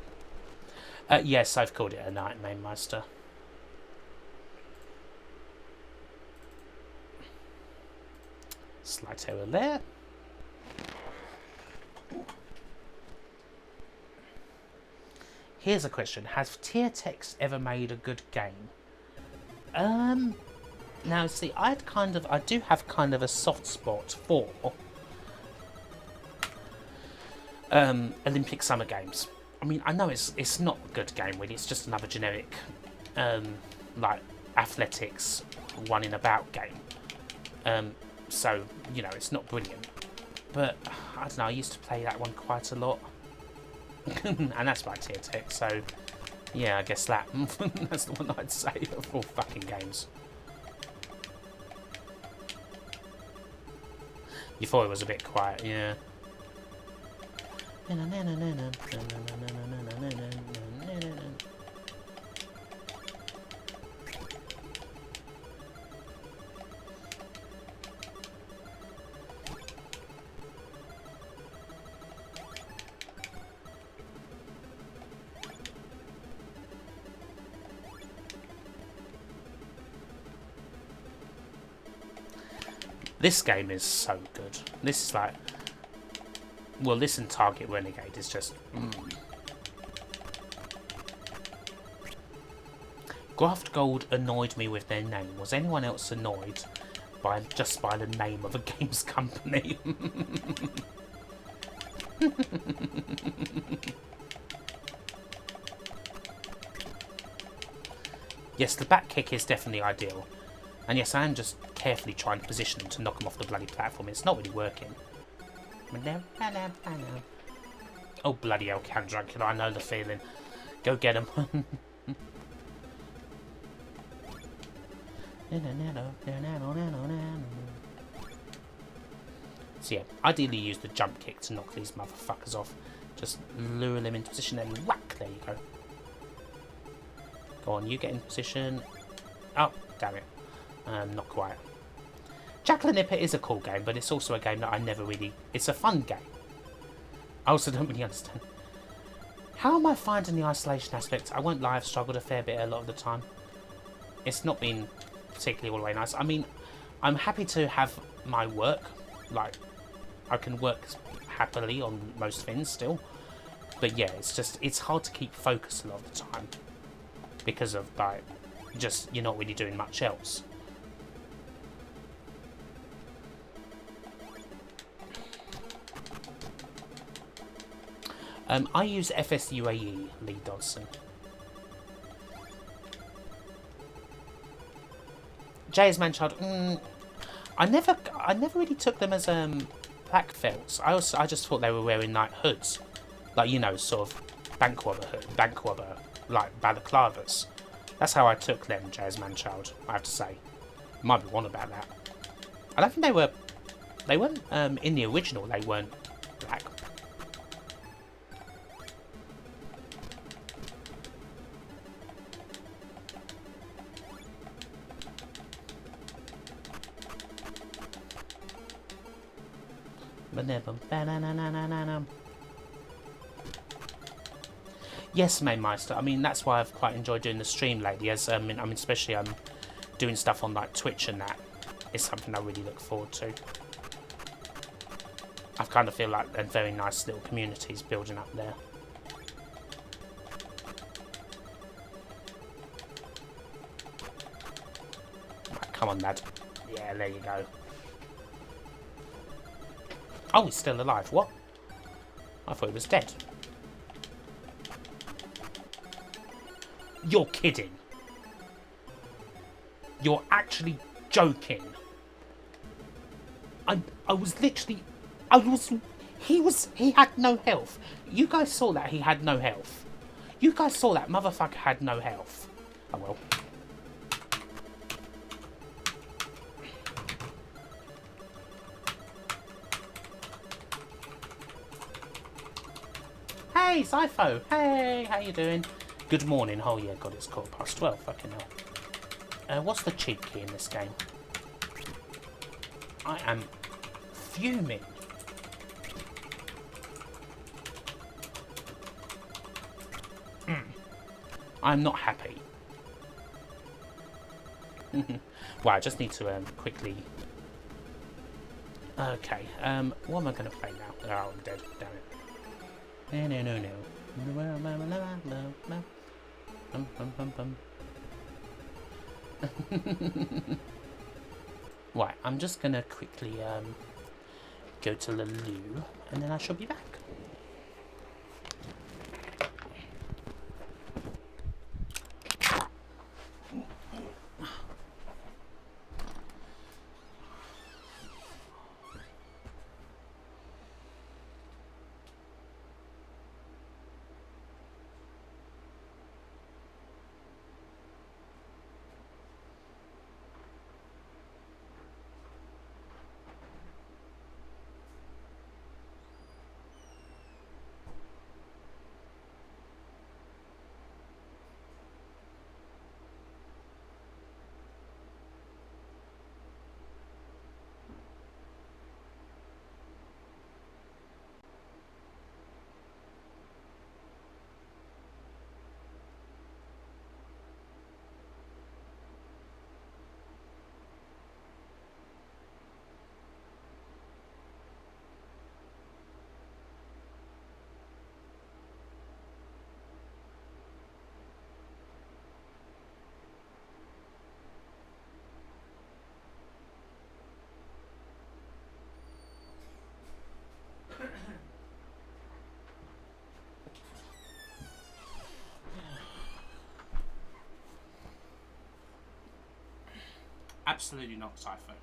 Yes, I've called it a night, Mainmeister. Slight error there. Here's a question. Has Tiertex ever made a good game? Now, see, I do have kind of a soft spot for Olympic Summer Games. I mean, I know it's not a good game, really. It's just another generic, like, athletics one in about game. So, you know, it's not brilliant. But, I don't know, I used to play that one quite a lot. And that's by Tiertex, so, yeah, I guess that's the one I'd say of all fucking games. You thought it was a bit quiet, yeah. This game is so good. This is like Well, listen, Target Renegade is just... Graft Gold annoyed me with their name. Was anyone else annoyed by just by the name of a games company? Yes, the back kick is definitely ideal. And yes, I am just carefully trying to position them to knock them off the bloody platform. It's not really working. Oh, bloody hell, Dracula, I know the feeling. Go get him. So yeah, ideally use the jump kick to knock these motherfuckers off. Just lure them into position and whack, there you go. Go on, you get in position. Oh, damn it. Not quite. Jackal and Nipper is a cool game, but it's also a game that I never really... It's a fun game. I also don't really understand. How am I finding the isolation aspect? I won't lie, I've struggled a fair bit a lot of the time. It's not been particularly all the way nice. I mean, I'm happy to have my work. Like, I can work happily on most things still. But yeah, it's hard to keep focus a lot of the time. Because of, like, just, you're not really doing much else. I use FSUAE, Lee Dodson. Jay's Manchild, I never really took them as black felts. I just thought they were wearing like hoods, like, you know, sort of bank robber, like balaclavas. That's how I took them, Jay's Manchild. I have to say, might be wrong about that. I don't think they weren't in the original. They weren't black. Yes, Mainmeister. I mean, that's why I've quite enjoyed doing the stream lately. As I mean, especially doing stuff on like Twitch and that is something I really look forward to. I kind of feel like a very nice little community is building up there. Right, come on, lad. Yeah, there you go. Oh, he's still alive. What? I thought he was dead. You're kidding. You're actually joking. I was literally... He had no health. You guys saw that he had no health. You guys saw that motherfucker had no health. Oh well. Hey, Sypho! Hey, how you doing? Good morning. Oh yeah, God, it's 12:15. Fucking hell. What's the cheat key in this game? I am fuming. I'm not happy. Well, I just need to quickly... Okay, what am I going to play now? Oh, I'm dead. Damn it. No. Right, I'm just gonna quickly go to the loo and then I shall be back. Absolutely not, Cypher.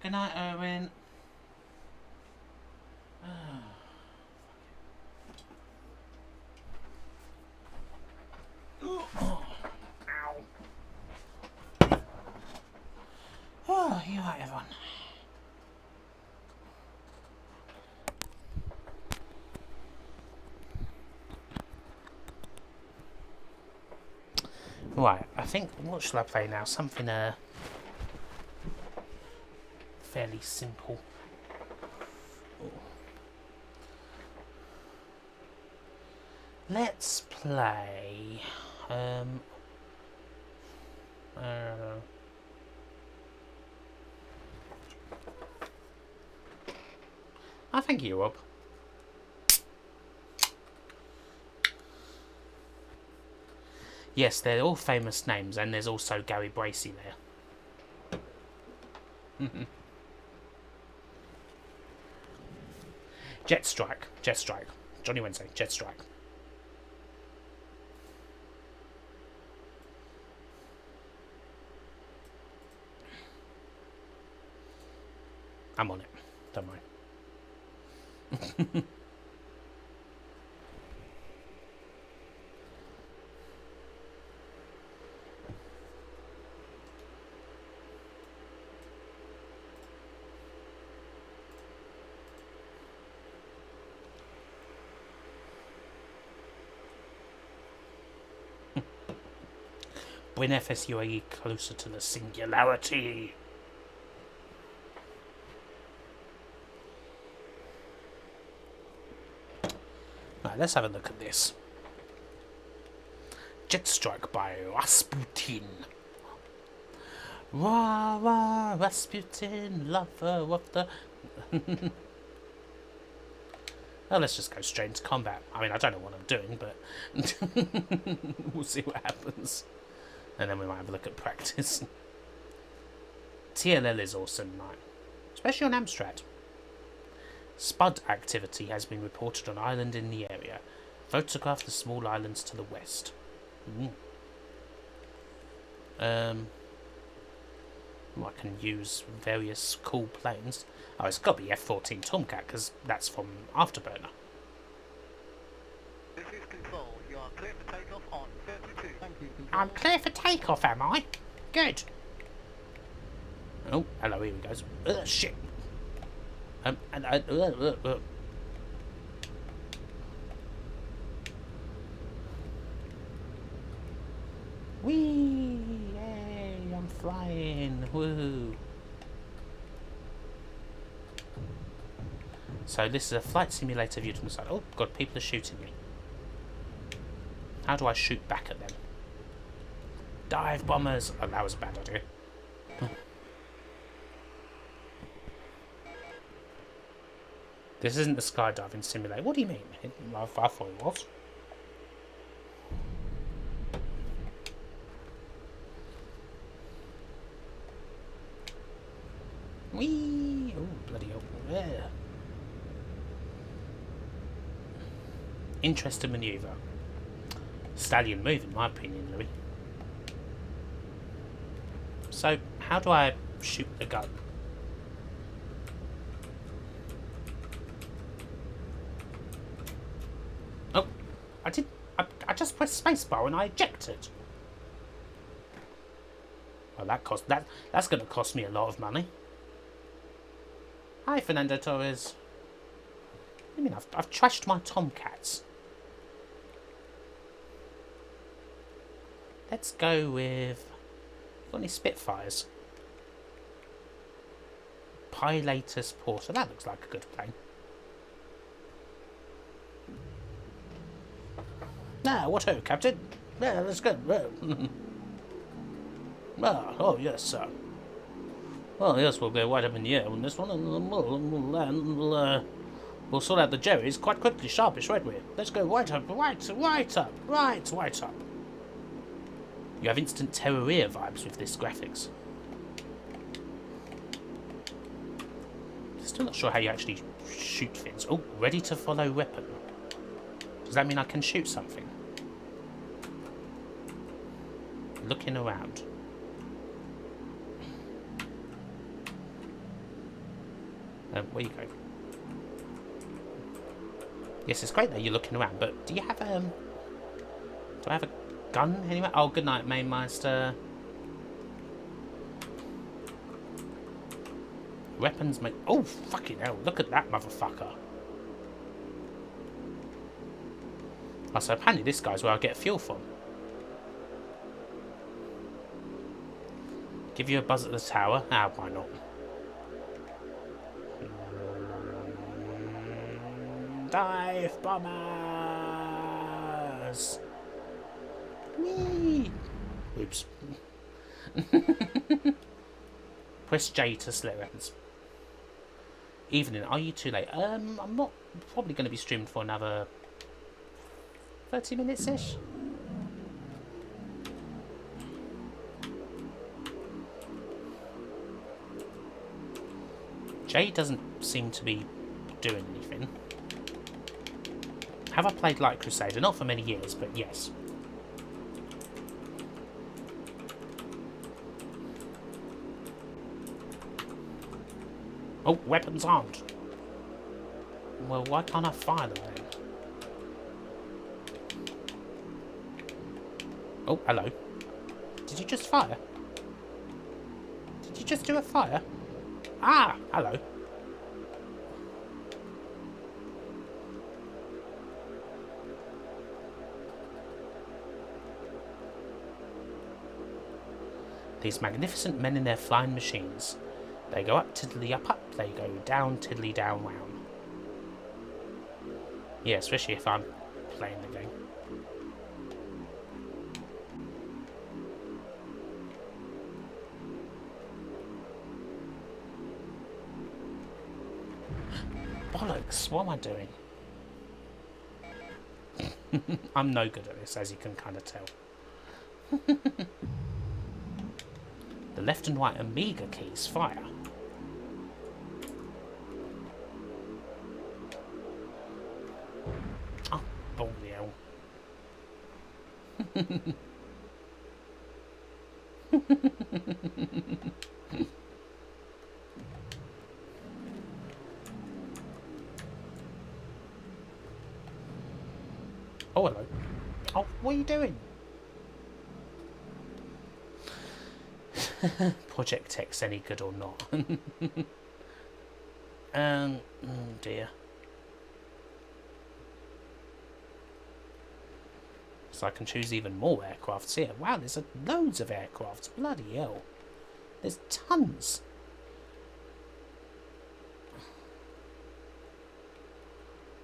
Good night, Erwin. Oh, ow. Oh, you right, everyone. Right, I think, what shall I play now? Something fairly simple. Let's play I thank you, Rob. Yes, they're all famous names, and there's also Gary Bracey there. Jet Strike. Johnny Wednesday, Jet Strike. I'm on it. Don't worry. Bring FSUAE closer to the singularity. Right, let's have a look at this. Jet Strike by Rasputin. Rah, rah, Rasputin, lover of the... Well, let's just go straight into combat. I mean, I don't know what I'm doing, but we'll see what happens. And then we might have a look at practice. TLL is awesome, right? Especially on Amstrad. Spud activity has been reported on island in the area. Photograph the small islands to the west. I can use various cool planes. Oh, it's got to be F-14 Tomcat, because that's from Afterburner. This is Control. You are clear for takeoff on 32. Thank you, Control. I'm clear for takeoff, am I? Good. Oh, hello, here he goes. Shit. Whee! Yay! I'm flying! Woo! So this is a flight simulator viewed from the side. Oh god, people are shooting me. How do I shoot back at them? Dive bombers! Oh, that was a bad idea. This isn't the skydiving simulator. What do you mean? I thought it was. Whee! Oh, bloody hell. Yeah. Interesting manoeuvre. Stallion move, in my opinion, Louis. So, how do I shoot the gun? Oh, I just pressed spacebar and I ejected. Well, that's going to cost me a lot of money. Hi, Fernando Torres. What do you mean? I've trashed my Tomcats. Let's go with... Got any Spitfires? Pilatus Porter. That looks like a good plane. Now, what ho, Captain? Yeah, let's go. Oh, yes, sir. Well, yes, we'll go right up in the air on this one, and we'll sort out the Jerry's quite quickly, sharpish, won't we? Let's go right up. You have instant Terroria vibes with this graphics. Still not sure how you actually shoot things. Oh, ready to follow weapon. Does that mean I can shoot something? looking around. Where you go? Yes, it's great that you're looking around, but do you have do I have a gun anywhere? Oh, good night, Mainmeister. Weapons make... Oh, fucking hell, look at that motherfucker. Oh, so apparently this guy's where I get fuel from. Give you a buzz at the tower? Ah, why not? Dive bombers! Whee! Oops. Press J to select weapons. Evening, are you too late? I'm not probably going to be streamed for another 30 minutes-ish. J doesn't seem to be doing anything. Have I played Light Crusader? Not for many years, but yes. Oh, weapons armed. Well, why can't I fire them then? Oh, hello. Did you just fire? Did you just do a fire? Ah, hello. These magnificent men in their flying machines. They go up, tiddly up, up. They go down, tiddly down, round. Yeah, especially if I'm playing the game. Bollocks, what am I doing? I'm no good at this, as you can kind of tell. The left and right Amiga keys fire. Oh, bloody hell. Oh, hello. Oh, what are you doing? Project X any good or not? Oh dear. So I can choose even more aircrafts here. Wow, there's loads of aircrafts. Bloody hell. There's tons.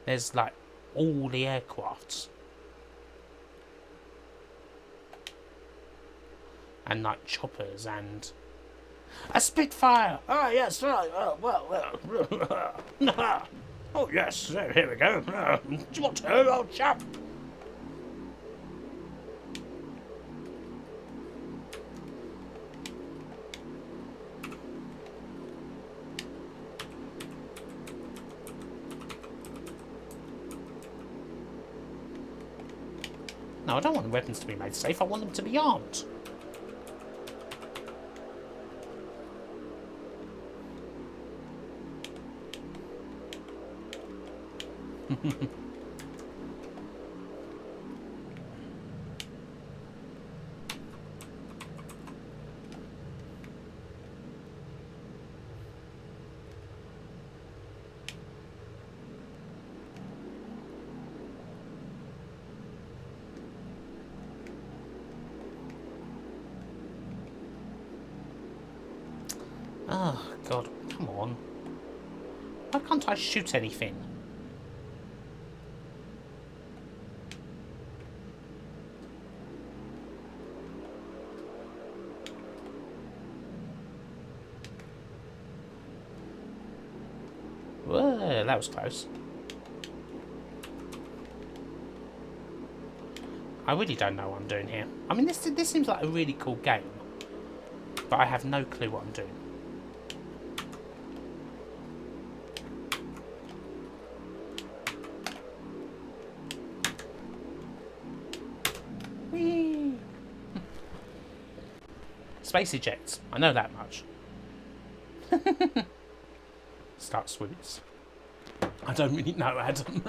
There's like all the aircrafts. And like choppers and a Spitfire. Oh yes, oh well. Oh yes, here we go. What old chap? No, I don't want the weapons to be made safe. I want them to be armed. Oh, God, come on. Why can't I shoot anything? Whoa, that was close. I really don't know what I'm doing here. I mean, this seems like a really cool game, but I have no clue what I'm doing. Whee! Space ejects. I know that much. Start swimmers. I don't really know, Adam.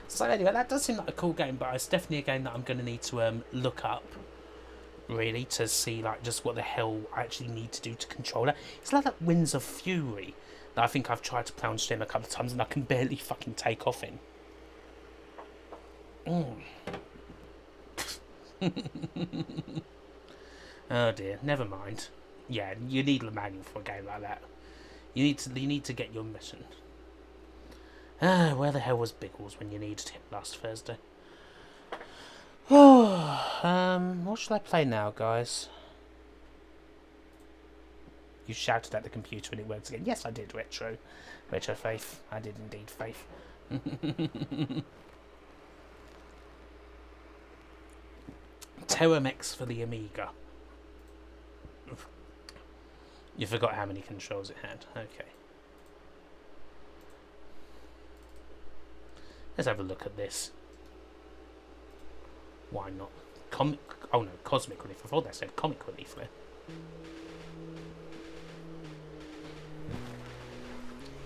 So anyway, that does seem like a cool game, but it's definitely a game that I'm going to need to look up, really, to see like just what the hell I actually need to do to control it. It's like that Winds of Fury that I think I've tried to play on stream a couple of times and I can barely fucking take off in. Oh dear, never mind. Yeah, you need a manual for a game like that. You need to get your mission. Where the hell was Biggles when you needed him last Thursday? What should I play now, guys? You shouted at the computer and it works again. Yes, I did, Retro Faith. I did indeed, Faith. Terramex for the Amiga. You forgot how many controls it had. Okay. Let's have a look at this. Why not? Cosmic Relief. I thought that said Comic Relief there.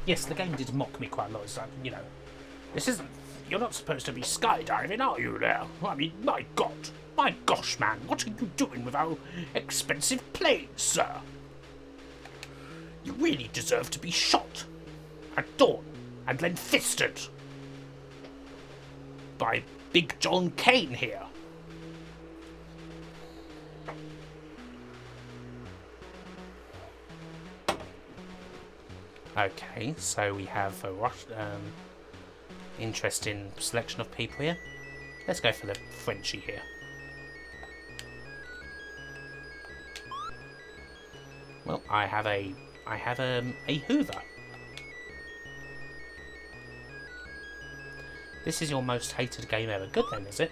Yes, the game did mock me quite a lot. It's like, you know, this isn't... You're not supposed to be skydiving, are you there? I mean, my God. My gosh, man. What are you doing with our expensive planes, sir? You really deserve to be shot at dawn and then fisted by Big John Kane here. Okay, so we have a interesting selection of people here. Let's go for the Frenchie here. Well, I have a Hoover. This is your most hated game ever. Good then, is it?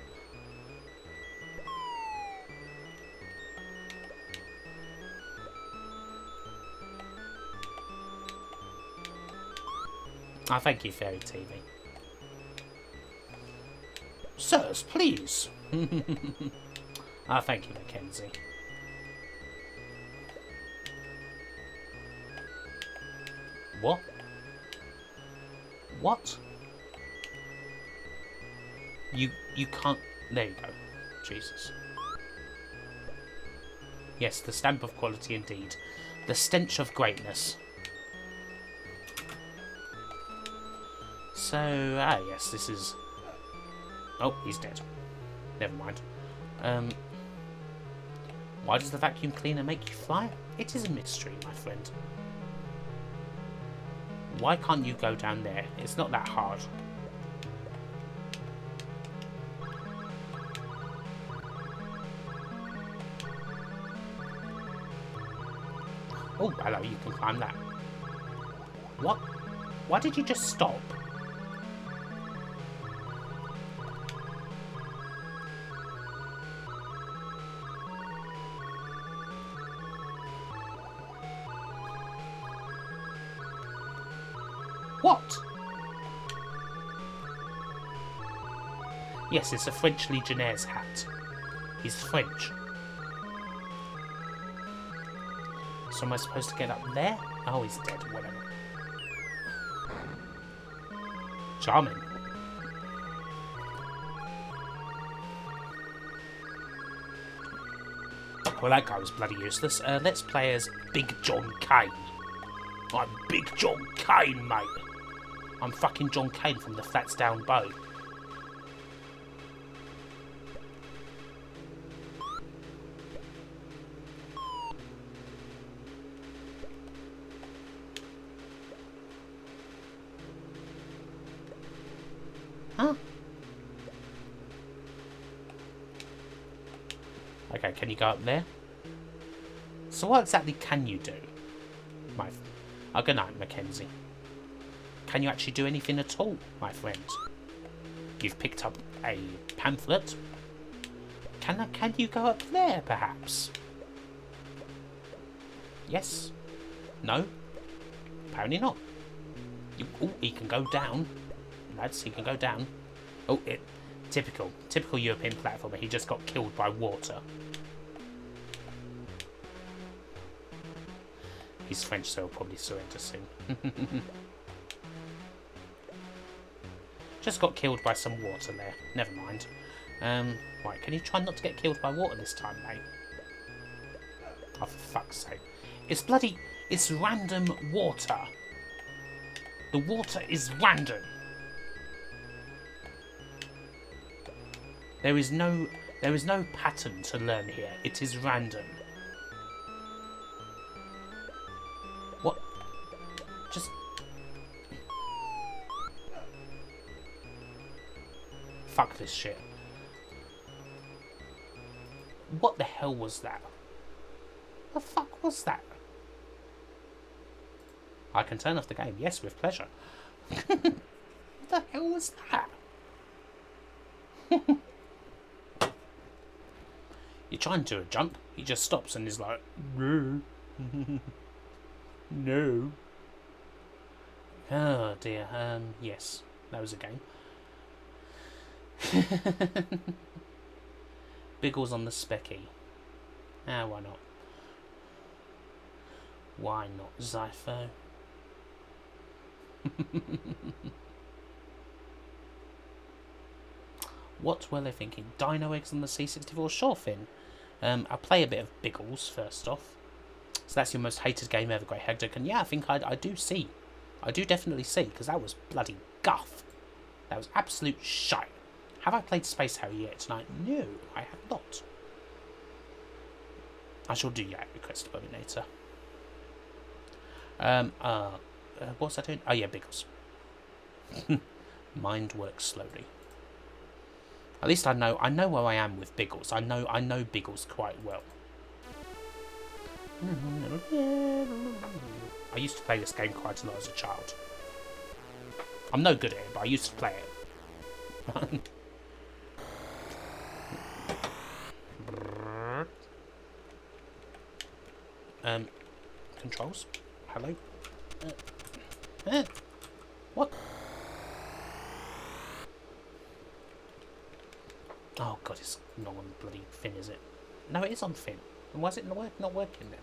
Ah, thank you, Fairy TV. Sirs, please. Ah, thank you, Mackenzie. What? What? You can't... There you go. Jesus. Yes, the stamp of quality indeed. The stench of greatness. So, yes, this is... Oh, he's dead. Never mind. Why does the vacuum cleaner make you fly? It is a mystery, my friend. Why can't you go down there? It's not that hard. Oh, hello, you can climb that. What? Why did you just stop? What? Yes, it's a French Legionnaire's hat. He's French. So am I supposed to get up there? Oh, he's dead, whatever. Charming. Well, that guy was bloody useless. Let's play as Big John Kane. I'm Big John Kane, mate. I'm fucking John Kane from the Flats Down Bow. Huh? Okay, can you go up there? So what exactly can you do? Oh, good night, Mackenzie. Can you actually do anything at all, my friend? You've picked up a pamphlet. Can you go up there, perhaps? Yes? No? Apparently not. Oh, he can go down. Lads, he can go down. Oh, typical European platformer. He just got killed by water. He's French, so he'll probably surrender soon. Just got killed by some water there. Never mind. Right, can you try not to get killed by water this time, mate? Oh, for fuck's sake. It's random water. The water is random. There is no pattern to learn here. It is random. What? Just... Fuck this shit. What the hell was that? The fuck was that? I can turn off the game. Yes, with pleasure. What the hell was that? You try and do a jump, he just stops and is like, no. No. Oh dear. Yes, that was a game. Biggles on the specky. Ah, why not? Why not, Zypho? What were they thinking? Dino Eggs on the C64? Sure, Finn. I'll play a bit of Biggles first off. So that's your most hated game ever, Grey Hector. And yeah, I think I do see. I do definitely see, because that was bloody guff. That was absolute shite. Have I played Space Harrier yet tonight? No, I have not. I shall do that request a moment later. What was I doing? Oh yeah, Biggles. Mind works slowly. At least I know where I am with Biggles. I know Biggles quite well. I used to play this game quite a lot as a child. I'm no good at it, but I used to play it. Controls? Hello? What? Oh god, it's not on bloody Finn, is it? No, it is on Finn. And why is it not working then?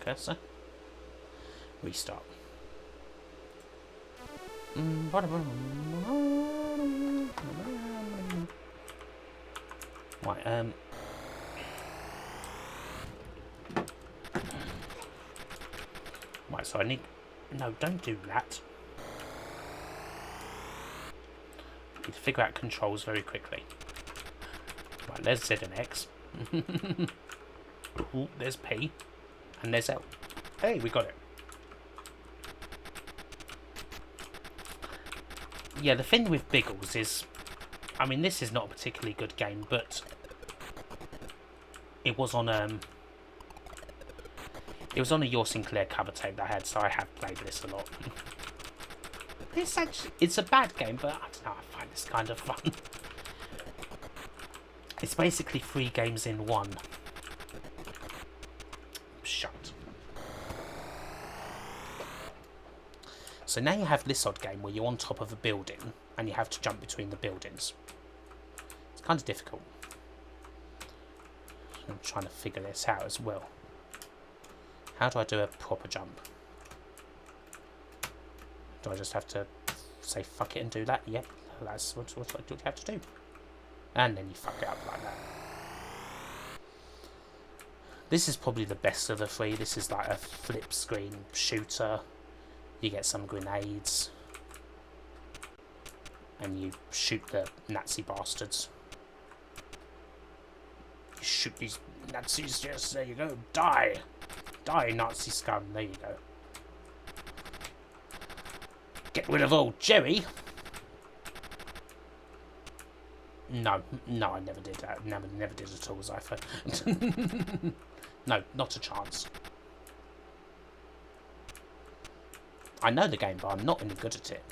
Cursor. Restart. Right, Right, so I need... No, don't do that. I need to figure out controls very quickly. Right, there's Z and X. Ooh, there's P. And there's L. Hey, we got it. Yeah, the thing with Biggles is... I mean, this is not a particularly good game, but... It was on a Your Sinclair cover tape that I had, so I have played this a lot. It's a bad game, but I don't know, I find this kind of fun. It's basically 3 games in one. Shut. So now you have this odd game where you're on top of a building and you have to jump between the buildings. It's kind of difficult. I'm trying to figure this out as well. How do I do a proper jump? Do I just have to say fuck it and do that? Yep, that's what you have to do. And then you fuck it up like that. This is probably the best of the 3. This is like a flip screen shooter. You get some grenades. And you shoot the Nazi bastards. You shoot these Nazis, yes, there you go. Die! Die, Nazi scum, there you go. Get rid of old Jerry! No, I never did that. Never did at all, Zypher. No, not a chance. I know the game, but I'm not any good at it.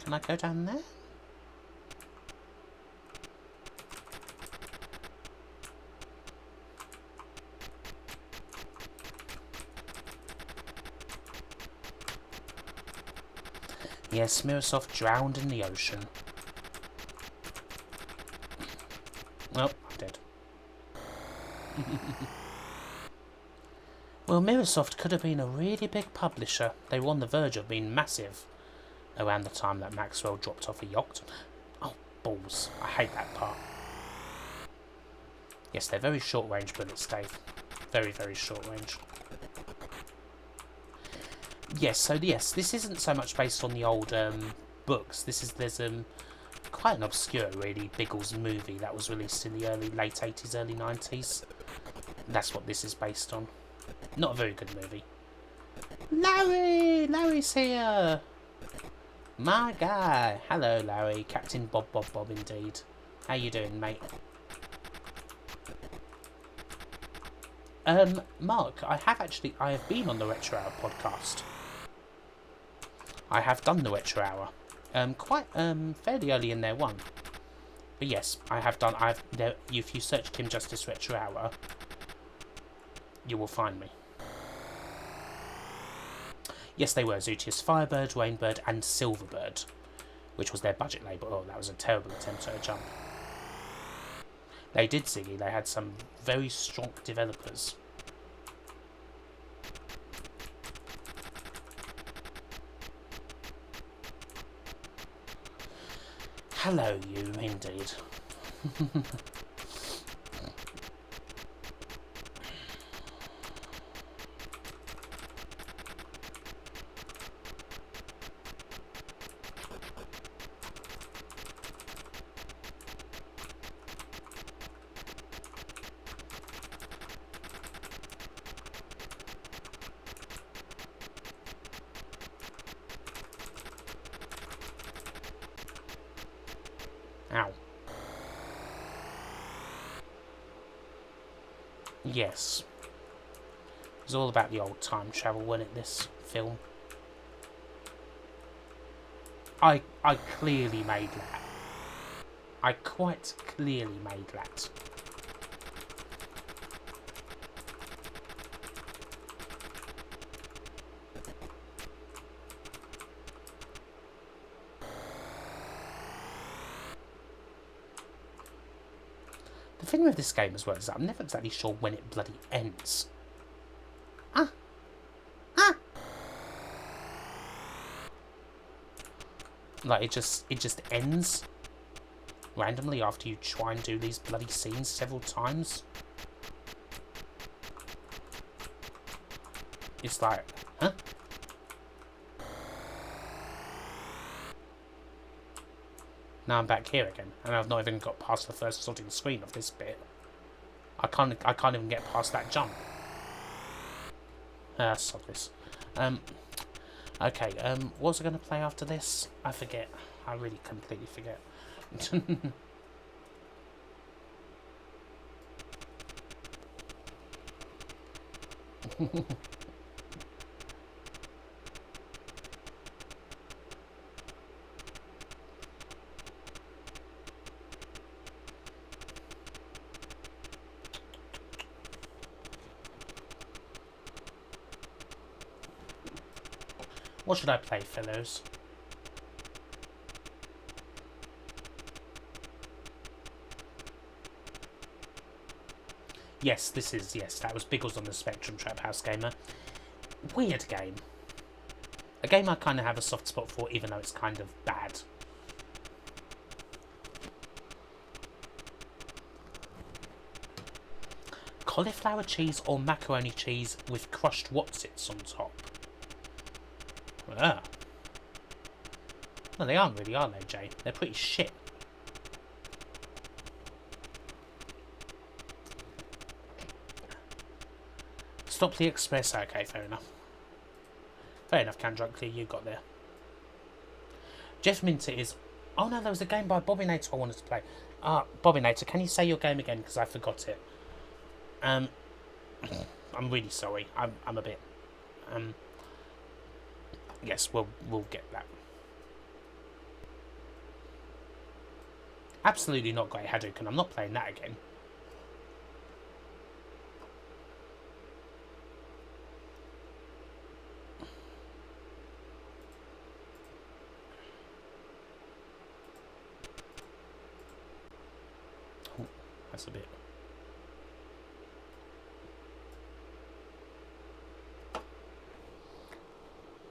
Can I go down there? Yes, Mirrorsoft drowned in the ocean. Oh, I'm dead. Well, Mirrorsoft could have been a really big publisher. They were on the verge of being massive around the time that Maxwell dropped off a yacht. Oh, balls. I hate that part. Yes, they're very short-range bullets, Dave. Very, very short-range. Yes, so yes, this isn't so much based on the old books. There's quite an obscure, really, Biggles movie that was released in the late 80s, early 90s. That's what this is based on. Not a very good movie. Larry! Larry's here! My guy! Hello, Larry. Captain Bob indeed. How you doing, mate? Mark, I have been on the Retro Hour podcast. I have done the Retro Hour. Fairly early in their one. But yes, I have done, if you search Kim Justice Retro Hour, you will find me. Yes, they were Zootius Firebird, Rainbird, and Silverbird, which was their budget label. Oh, that was a terrible attempt at a jump. They did, Ziggy. They had some very strong developers. Hello, you, indeed. Ow. Yes. It was all about the old time travel, wasn't it, this film? I clearly made that. I quite clearly made that. The thing with this game as well is that I'm never exactly sure when it bloody ends. Like, it just ends randomly after you try and do these bloody scenes several times. It's like, huh? Now I'm back here again, and I've not even got past the first sorting screen of this bit. I can't even get past that jump. Stop this. Okay, what was I going to play after this? I forget. I really completely forget. What should I play, fellows? Yes, that was Biggles on the Spectrum, Trap House Gamer. Weird game. A game I kind of have a soft spot for, even though it's kind of bad. Cauliflower cheese or macaroni cheese with crushed Wotsits on top. Ah. Well, they aren't really, are they, Jay? They're pretty shit. Stop the Express. Okay, fair enough. Fair enough, Candrunkly, you got there. Jeff Minter is... Oh no, there was a game by Bobbinator I wanted to play. Bobbinator, can you say your game again? Because I forgot it. I'm really sorry. I'm a bit... Yes, we'll get that. Absolutely not Great Hadouken. I'm not playing that again. That's a bit...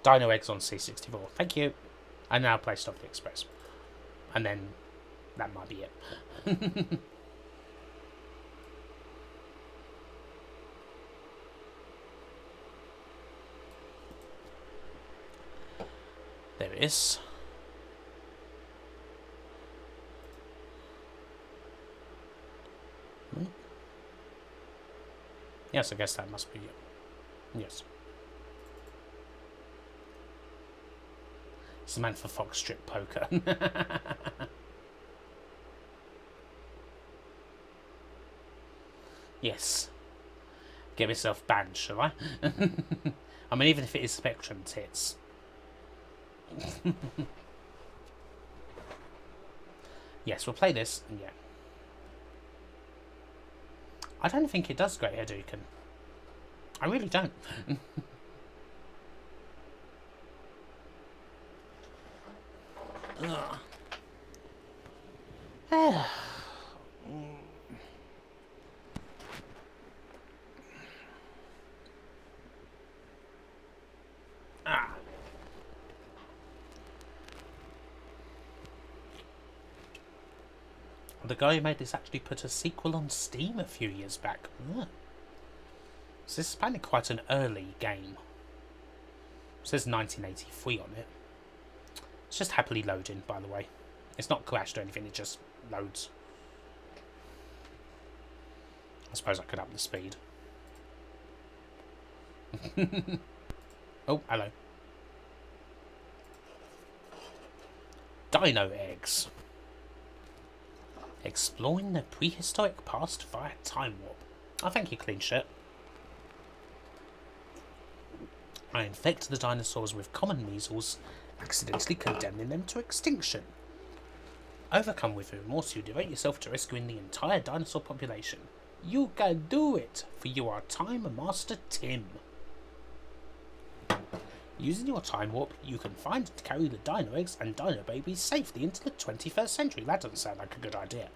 Dino Eggs on C64. Thank you. And now play Stop the Express. And then that might be it. There it is. Yes, I guess that must be it. Yes. It's meant for Fox Strip Poker. Yes. Get myself banned, shall I? I mean, even if it is Spectrum tits. Yes, we'll play this, and yeah. I don't think it does Great Hadouken. I really don't. The guy who made this actually put a sequel on Steam a few years back. So this is apparently quite an early game. It says 1983 on it. It's just happily loading, by the way. It's not crashed or anything, it just loads. I suppose I could up the speed. Oh, hello. Dino Eggs. Exploring the prehistoric past via time warp. Oh, thank you, Clean Shirt. I infect the dinosaurs with common measles, accidentally condemning them to extinction. Overcome with remorse, you devote yourself to rescuing the entire dinosaur population. You can do it, for you are Time Master Tim. Using your time warp, you can find and carry the Dino Eggs and Dino Babies safely into the 21st century. That doesn't sound like a good idea.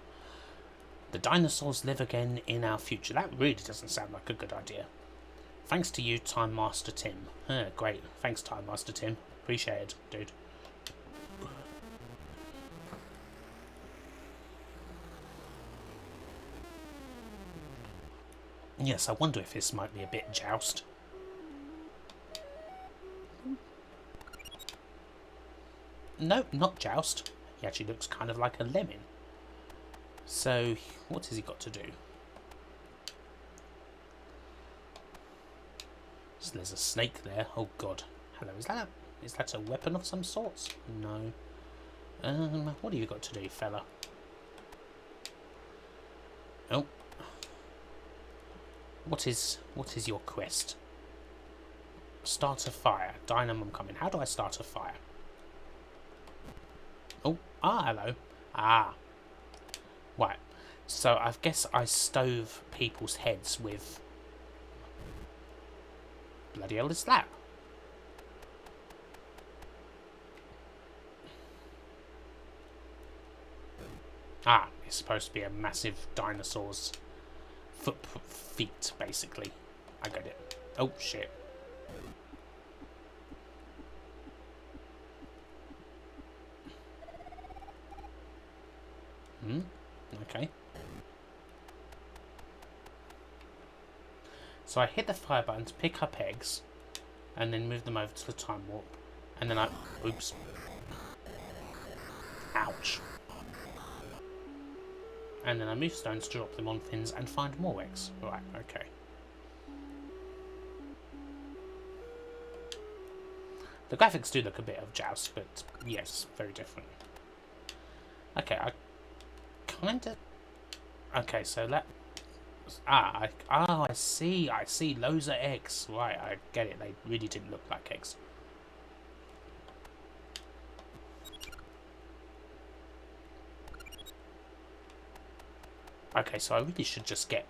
The dinosaurs live again in our future. That really doesn't sound like a good idea. Thanks to you, Time Master Tim. Great. Thanks, Time Master Tim. Appreciate it, dude. Yes, I wonder if this might be a bit joust. No, not joust. He actually looks kind of like a lemon. So, what has he got to do? So there's a snake there. Oh god. Hello, is that a weapon of some sorts? No. What have you got to do, fella? Oh. What is your quest? Start a fire. Dynamo coming. How do I start a fire? Oh, hello. Right. So I guess I stove people's heads with... Bloody hell is that? It's supposed to be a massive dinosaur's feet, basically. I got it. Oh, shit. Okay. So I hit the fire button to pick up eggs, and then move them over to the time warp, and then oops. Ouch. And then I move stones to drop them on things and find more eggs. Right, okay. The graphics do look a bit of joust, but yes, very different. Okay, I kinda... Okay, so that... I see, loads of eggs. Right, I get it, they really didn't look like eggs. Okay, so I really should just get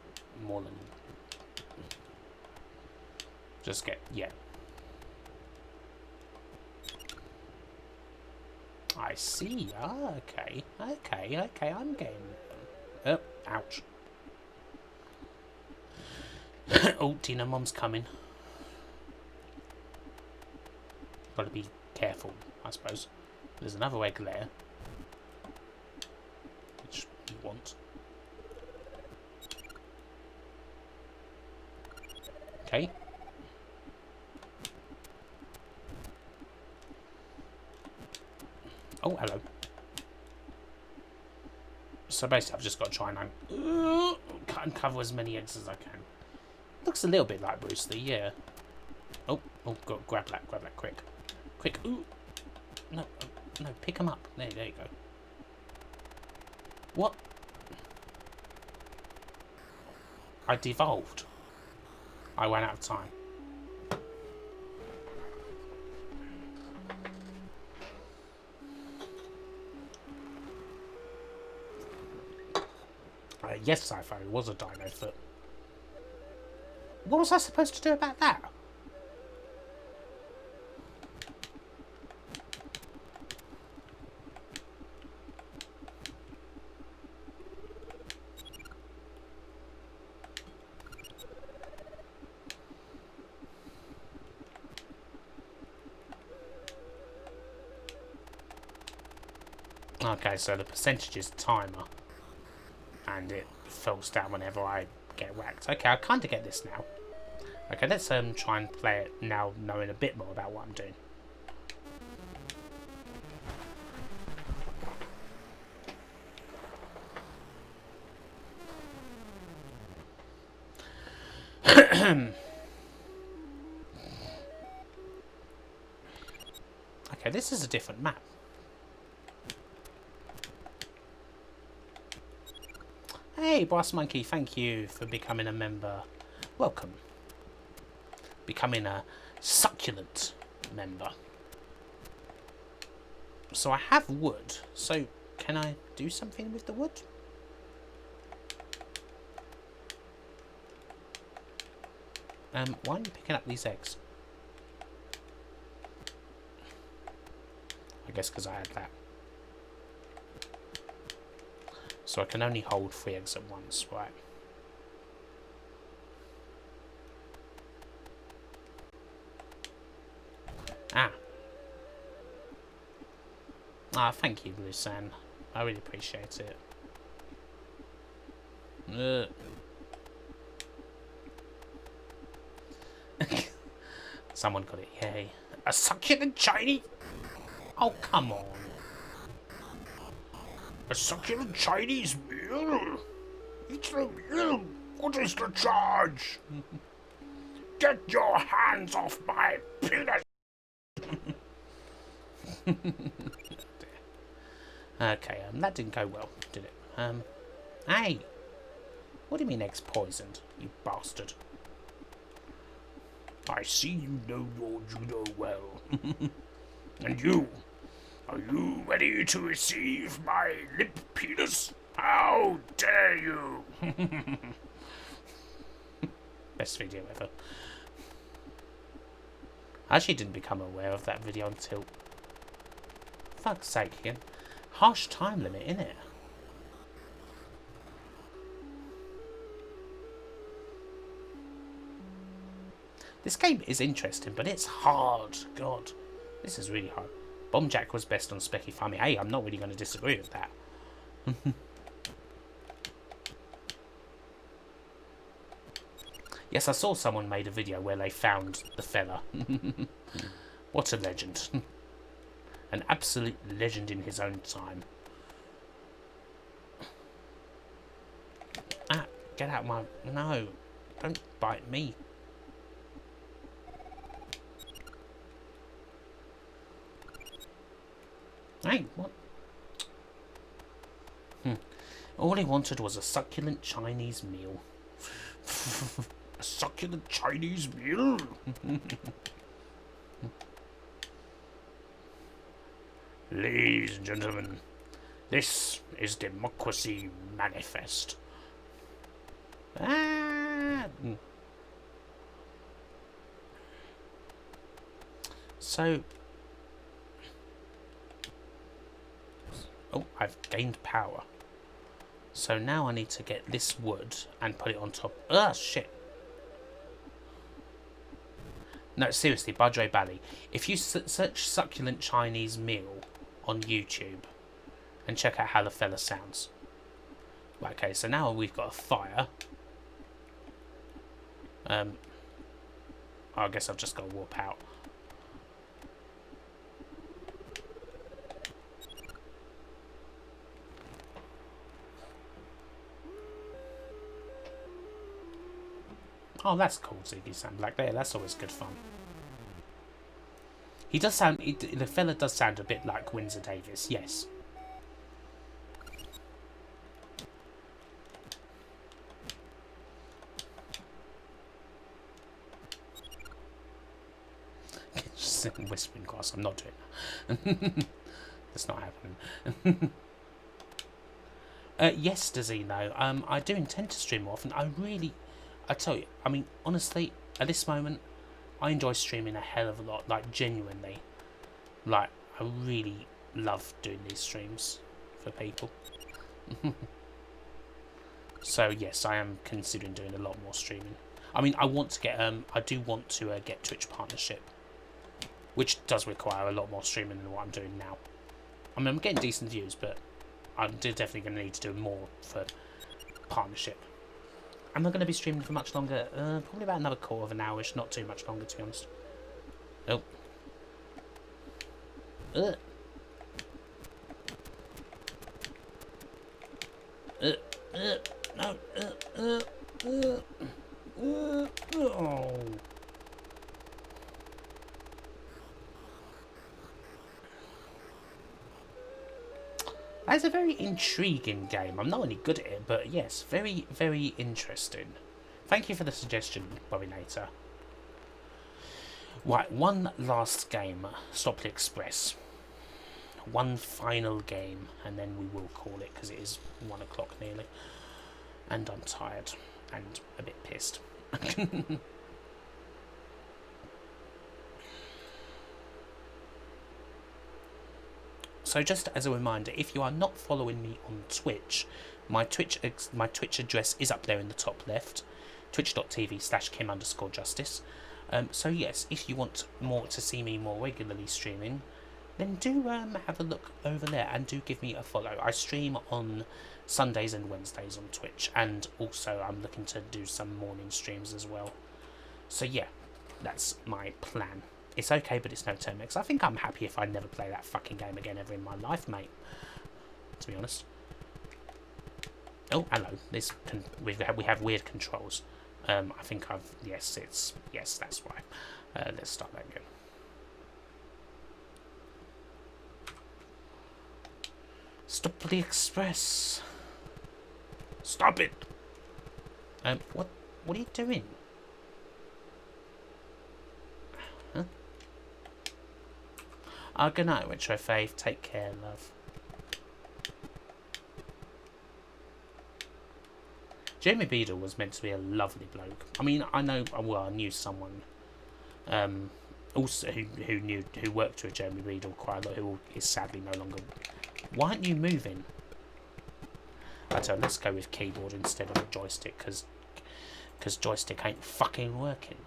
more than... yeah. I see, okay, I'm getting... Oh, ouch. Oh, Dino Mom's coming. Gotta be careful, I suppose. There's another egg there. Which you want. Okay. Oh, hello. So basically I've just got to try and cut and cover as many eggs as I can. Looks a little bit like Bruce Lee, yeah. Oh, grab that quick. Quick, ooh. No, no, pick him up. There you go. What? I devolved. I ran out of time. Yes, Sci-Fi, it was a dino foot. What was I supposed to do about that? Okay, so the percentage is timer. And it falls down whenever I get whacked. Okay, I kind of get this now. Okay, let's try and play it now, knowing a bit more about what I'm doing. Okay, this is a different map. Hey, Boss Monkey, thank you for becoming a member. Welcome. Becoming a succulent member. So I have wood. So can I do something with the wood? Why aren't you picking up these eggs? I guess because I had that. So I can only hold 3 eggs at once, right? Thank you, Lucan. I really appreciate it. Someone got it, yay. A succulent Chinese? Oh, come on. A succulent Chinese meal? It's the meal. What is the charge? Get your hands off my penis! Okay, that didn't go well, did it? Hey! What do you mean eggs poisoned, you bastard? I see you know your judo well. And you? Are you ready to receive my limp penis? How dare you! Best video ever. I actually didn't become aware of that video until... Fuck's sake, again. Harsh time limit, innit? This game is interesting, but it's hard. God, this is really hard. Bomb Jack was best on Specky Farming. Hey, I'm not really going to disagree with that. Yes, I saw someone made a video where they found the fella. What a legend. An absolute legend in his own time. Get out my... No, don't bite me. Hey, what? All he wanted was a succulent Chinese meal. A succulent Chinese meal? Ladies and gentlemen, this is Democracy Manifest. So... Oh, I've gained power. So now I need to get this wood and put it on top. Ah, shit. No, seriously, Budre Bali. If you search succulent Chinese meal on YouTube and check out how the fella sounds. Right, okay, so now we've got a fire. I guess I've just got to warp out. Oh, that's cool, Ziggy sound like there. That's always good fun. He does sound. The fella does sound a bit like Windsor Davis. Yes. Just whispering across. I'm not doing that. That's not happening. Yes, does he know? I do intend to stream more often. I tell you, I mean, honestly, at this moment, I enjoy streaming a hell of a lot. Like, genuinely. Like, I really love doing these streams for people. So, yes, I am considering doing a lot more streaming. I mean, I want to get, I do want to get Twitch partnership. Which does require a lot more streaming than what I'm doing now. I mean, I'm getting decent views, but I'm definitely going to need to do more for partnership. I'm not going to be streaming for much longer. Probably about another quarter of an hour-ish. Not too much longer, to be honest. Oh. Ugh. No. Oh. That's a very intriguing game. I'm not only good at it, but yes, very, very interesting. Thank you for the suggestion, Bobinator. Right, one last game, Stopley Express. One final game, and then we will call it, because it is 1 o'clock nearly. And I'm tired, and a bit pissed. So just as a reminder, if you are not following me on Twitch, my Twitch address is up there in the top left, twitch.tv/Kim_Justice. So yes, if you want to see me more regularly streaming, then do have a look over there and do give me a follow. I stream on Sundays and Wednesdays on Twitch, and also I'm looking to do some morning streams as well. So yeah, that's my plan. It's okay, but it's no Termex. I think I'm happy if I never play that fucking game again ever in my life, mate. To be honest. Oh, hello. We have weird controls. I think yes, that's why. Let's start that again. Stop the express. Stop it. What are you doing? Huh? Oh, good night, Retro Faith. Take care, love. Jamie Beadle was meant to be a lovely bloke. I mean, I knew someone also who worked with Jamie Beadle quite a lot, who is sadly no longer. Why aren't you moving? I tell, let's go with keyboard instead of a joystick, because joystick ain't fucking working.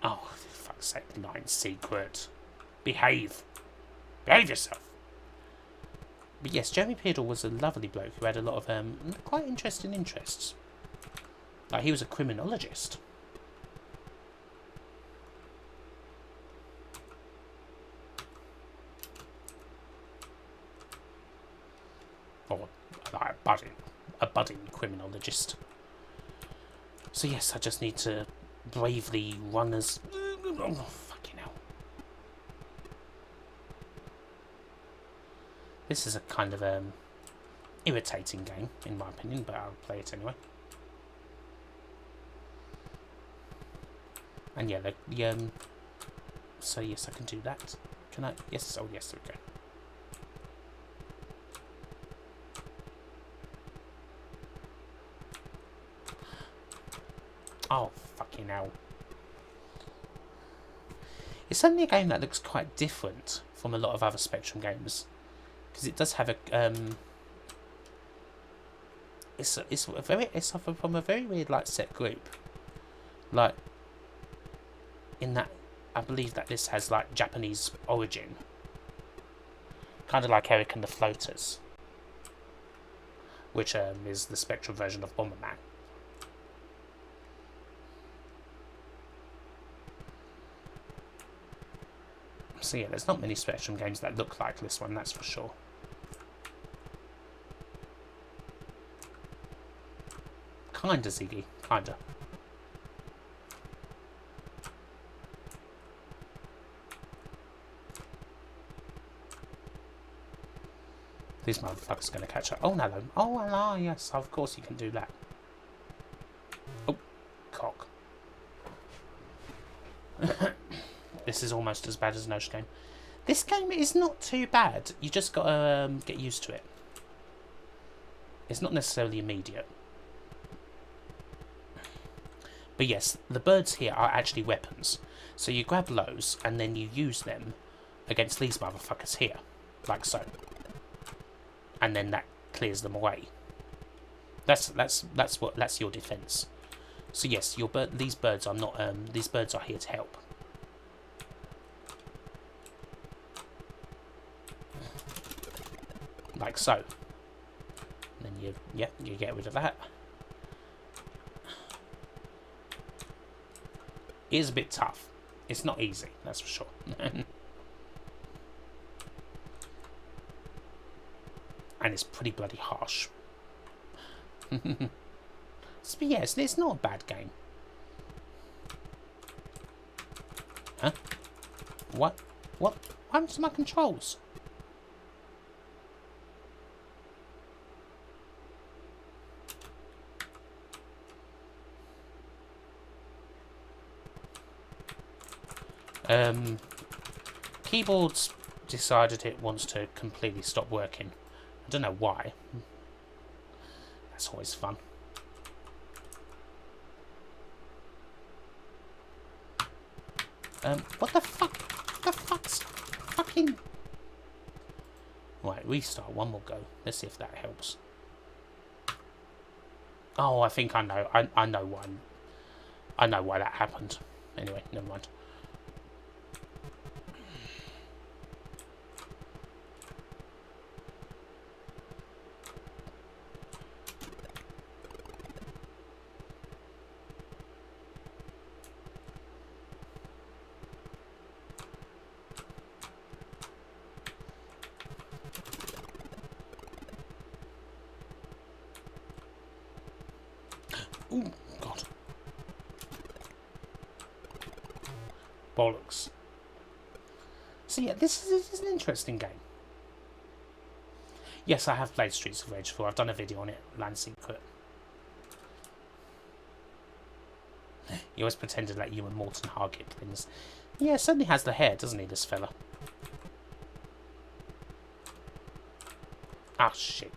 Oh, for fuck's sake, line secret. Behave yourself. But yes, Jeremy Beadle was a lovely bloke who had a lot of quite interesting interests. Like, he was a criminologist. Or like a budding criminologist. So yes, I just need to bravely run as. Oh, fucking hell. This is a kind of irritating game, in my opinion, but I'll play it anyway. And yeah, so yes, I can do that. Can I? Yes. Oh, yes. Okay. Oh, fucking hell. It's certainly a game that looks quite different from a lot of other Spectrum games. Because it does have a... It's from a very weird, like, set group. Like, in that I believe that this has like Japanese origin, kind of like Eric and the Floaters, which is the Spectrum version of Bomberman. So yeah, there's not many Spectrum games that look like this one, that's for sure. Kinda, Ziggy, kinda. These motherfuckers are going to catch up. Oh, no. Oh, hello. Yes, of course you can do that. Oh, cock. This is almost as bad as Nosh game. This game is not too bad. You just got to get used to it. It's not necessarily immediate. But yes, the birds here are actually weapons. So you grab those and then you use them against these motherfuckers here. Like so. And then that clears them away. That's your defense. So yes, these birds are not these birds are here to help. Like so. And then you get rid of that. It is a bit tough. It's not easy, that's for sure. And it's pretty bloody harsh. But yes, it's not a bad game. Huh? What? What happened to my controls? Keyboard's decided it wants to completely stop working. I don't know why. That's always fun. What the fuck? What the fuck's fucking... Right, restart. One more go. Let's see if that helps. Oh, I think I know. I know why. I know why that happened. Anyway, never mind. Oh, God. Bollocks. So yeah, this is an interesting game. Yes, I have played Streets of Rage 4. I've done a video on it, Land Secret. He always pretended like you and Morton Hargett things. Yeah, certainly has the hair, doesn't he, this fella? Ah, shit.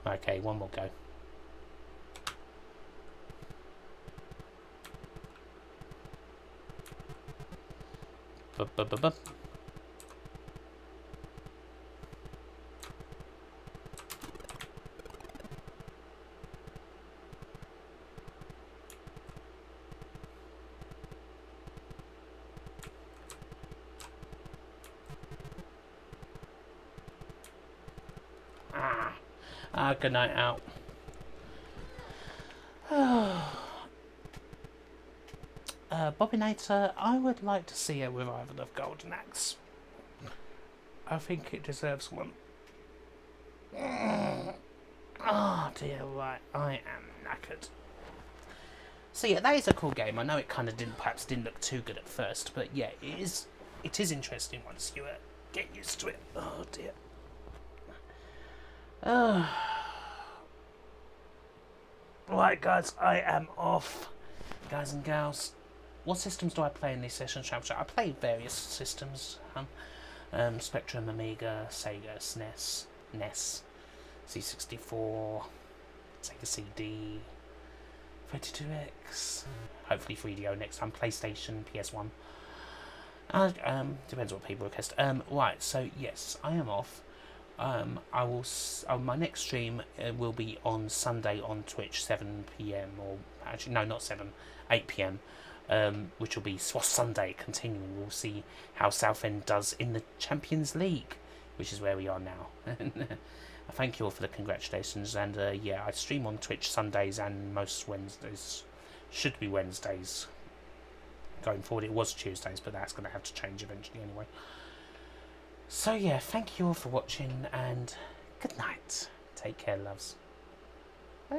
Okay, one more go. Bup. Good night out. Bobbinator, I would like to see a revival of Golden Axe. I think it deserves one. Oh dear, right, I am knackered. So yeah, that is a cool game. I know it kind of perhaps didn't look too good at first, but yeah, it is interesting once you get used to it. Oh dear. Right, guys, I am off. Guys and gals, what systems do I play in these sessions? I play various systems. Spectrum, Amiga, Sega, SNES, NES, C64, Sega CD, 32X, hopefully 3DO next time, PlayStation, PS1. Depends what people request. Right, so yes, I am off. My next stream will be on Sunday on Twitch, 7 p.m. or actually no, not 7, 8 p.m. Which will be Swass Sunday continuing. We'll see how Southend does in the Champions League, which is where we are now. I thank you all for the congratulations, and yeah, I stream on Twitch Sundays and most Wednesdays. Should be Wednesdays going forward. It was Tuesdays, but that's going to have to change eventually anyway. So yeah, thank you all for watching, and good night. Take care, loves. Bye.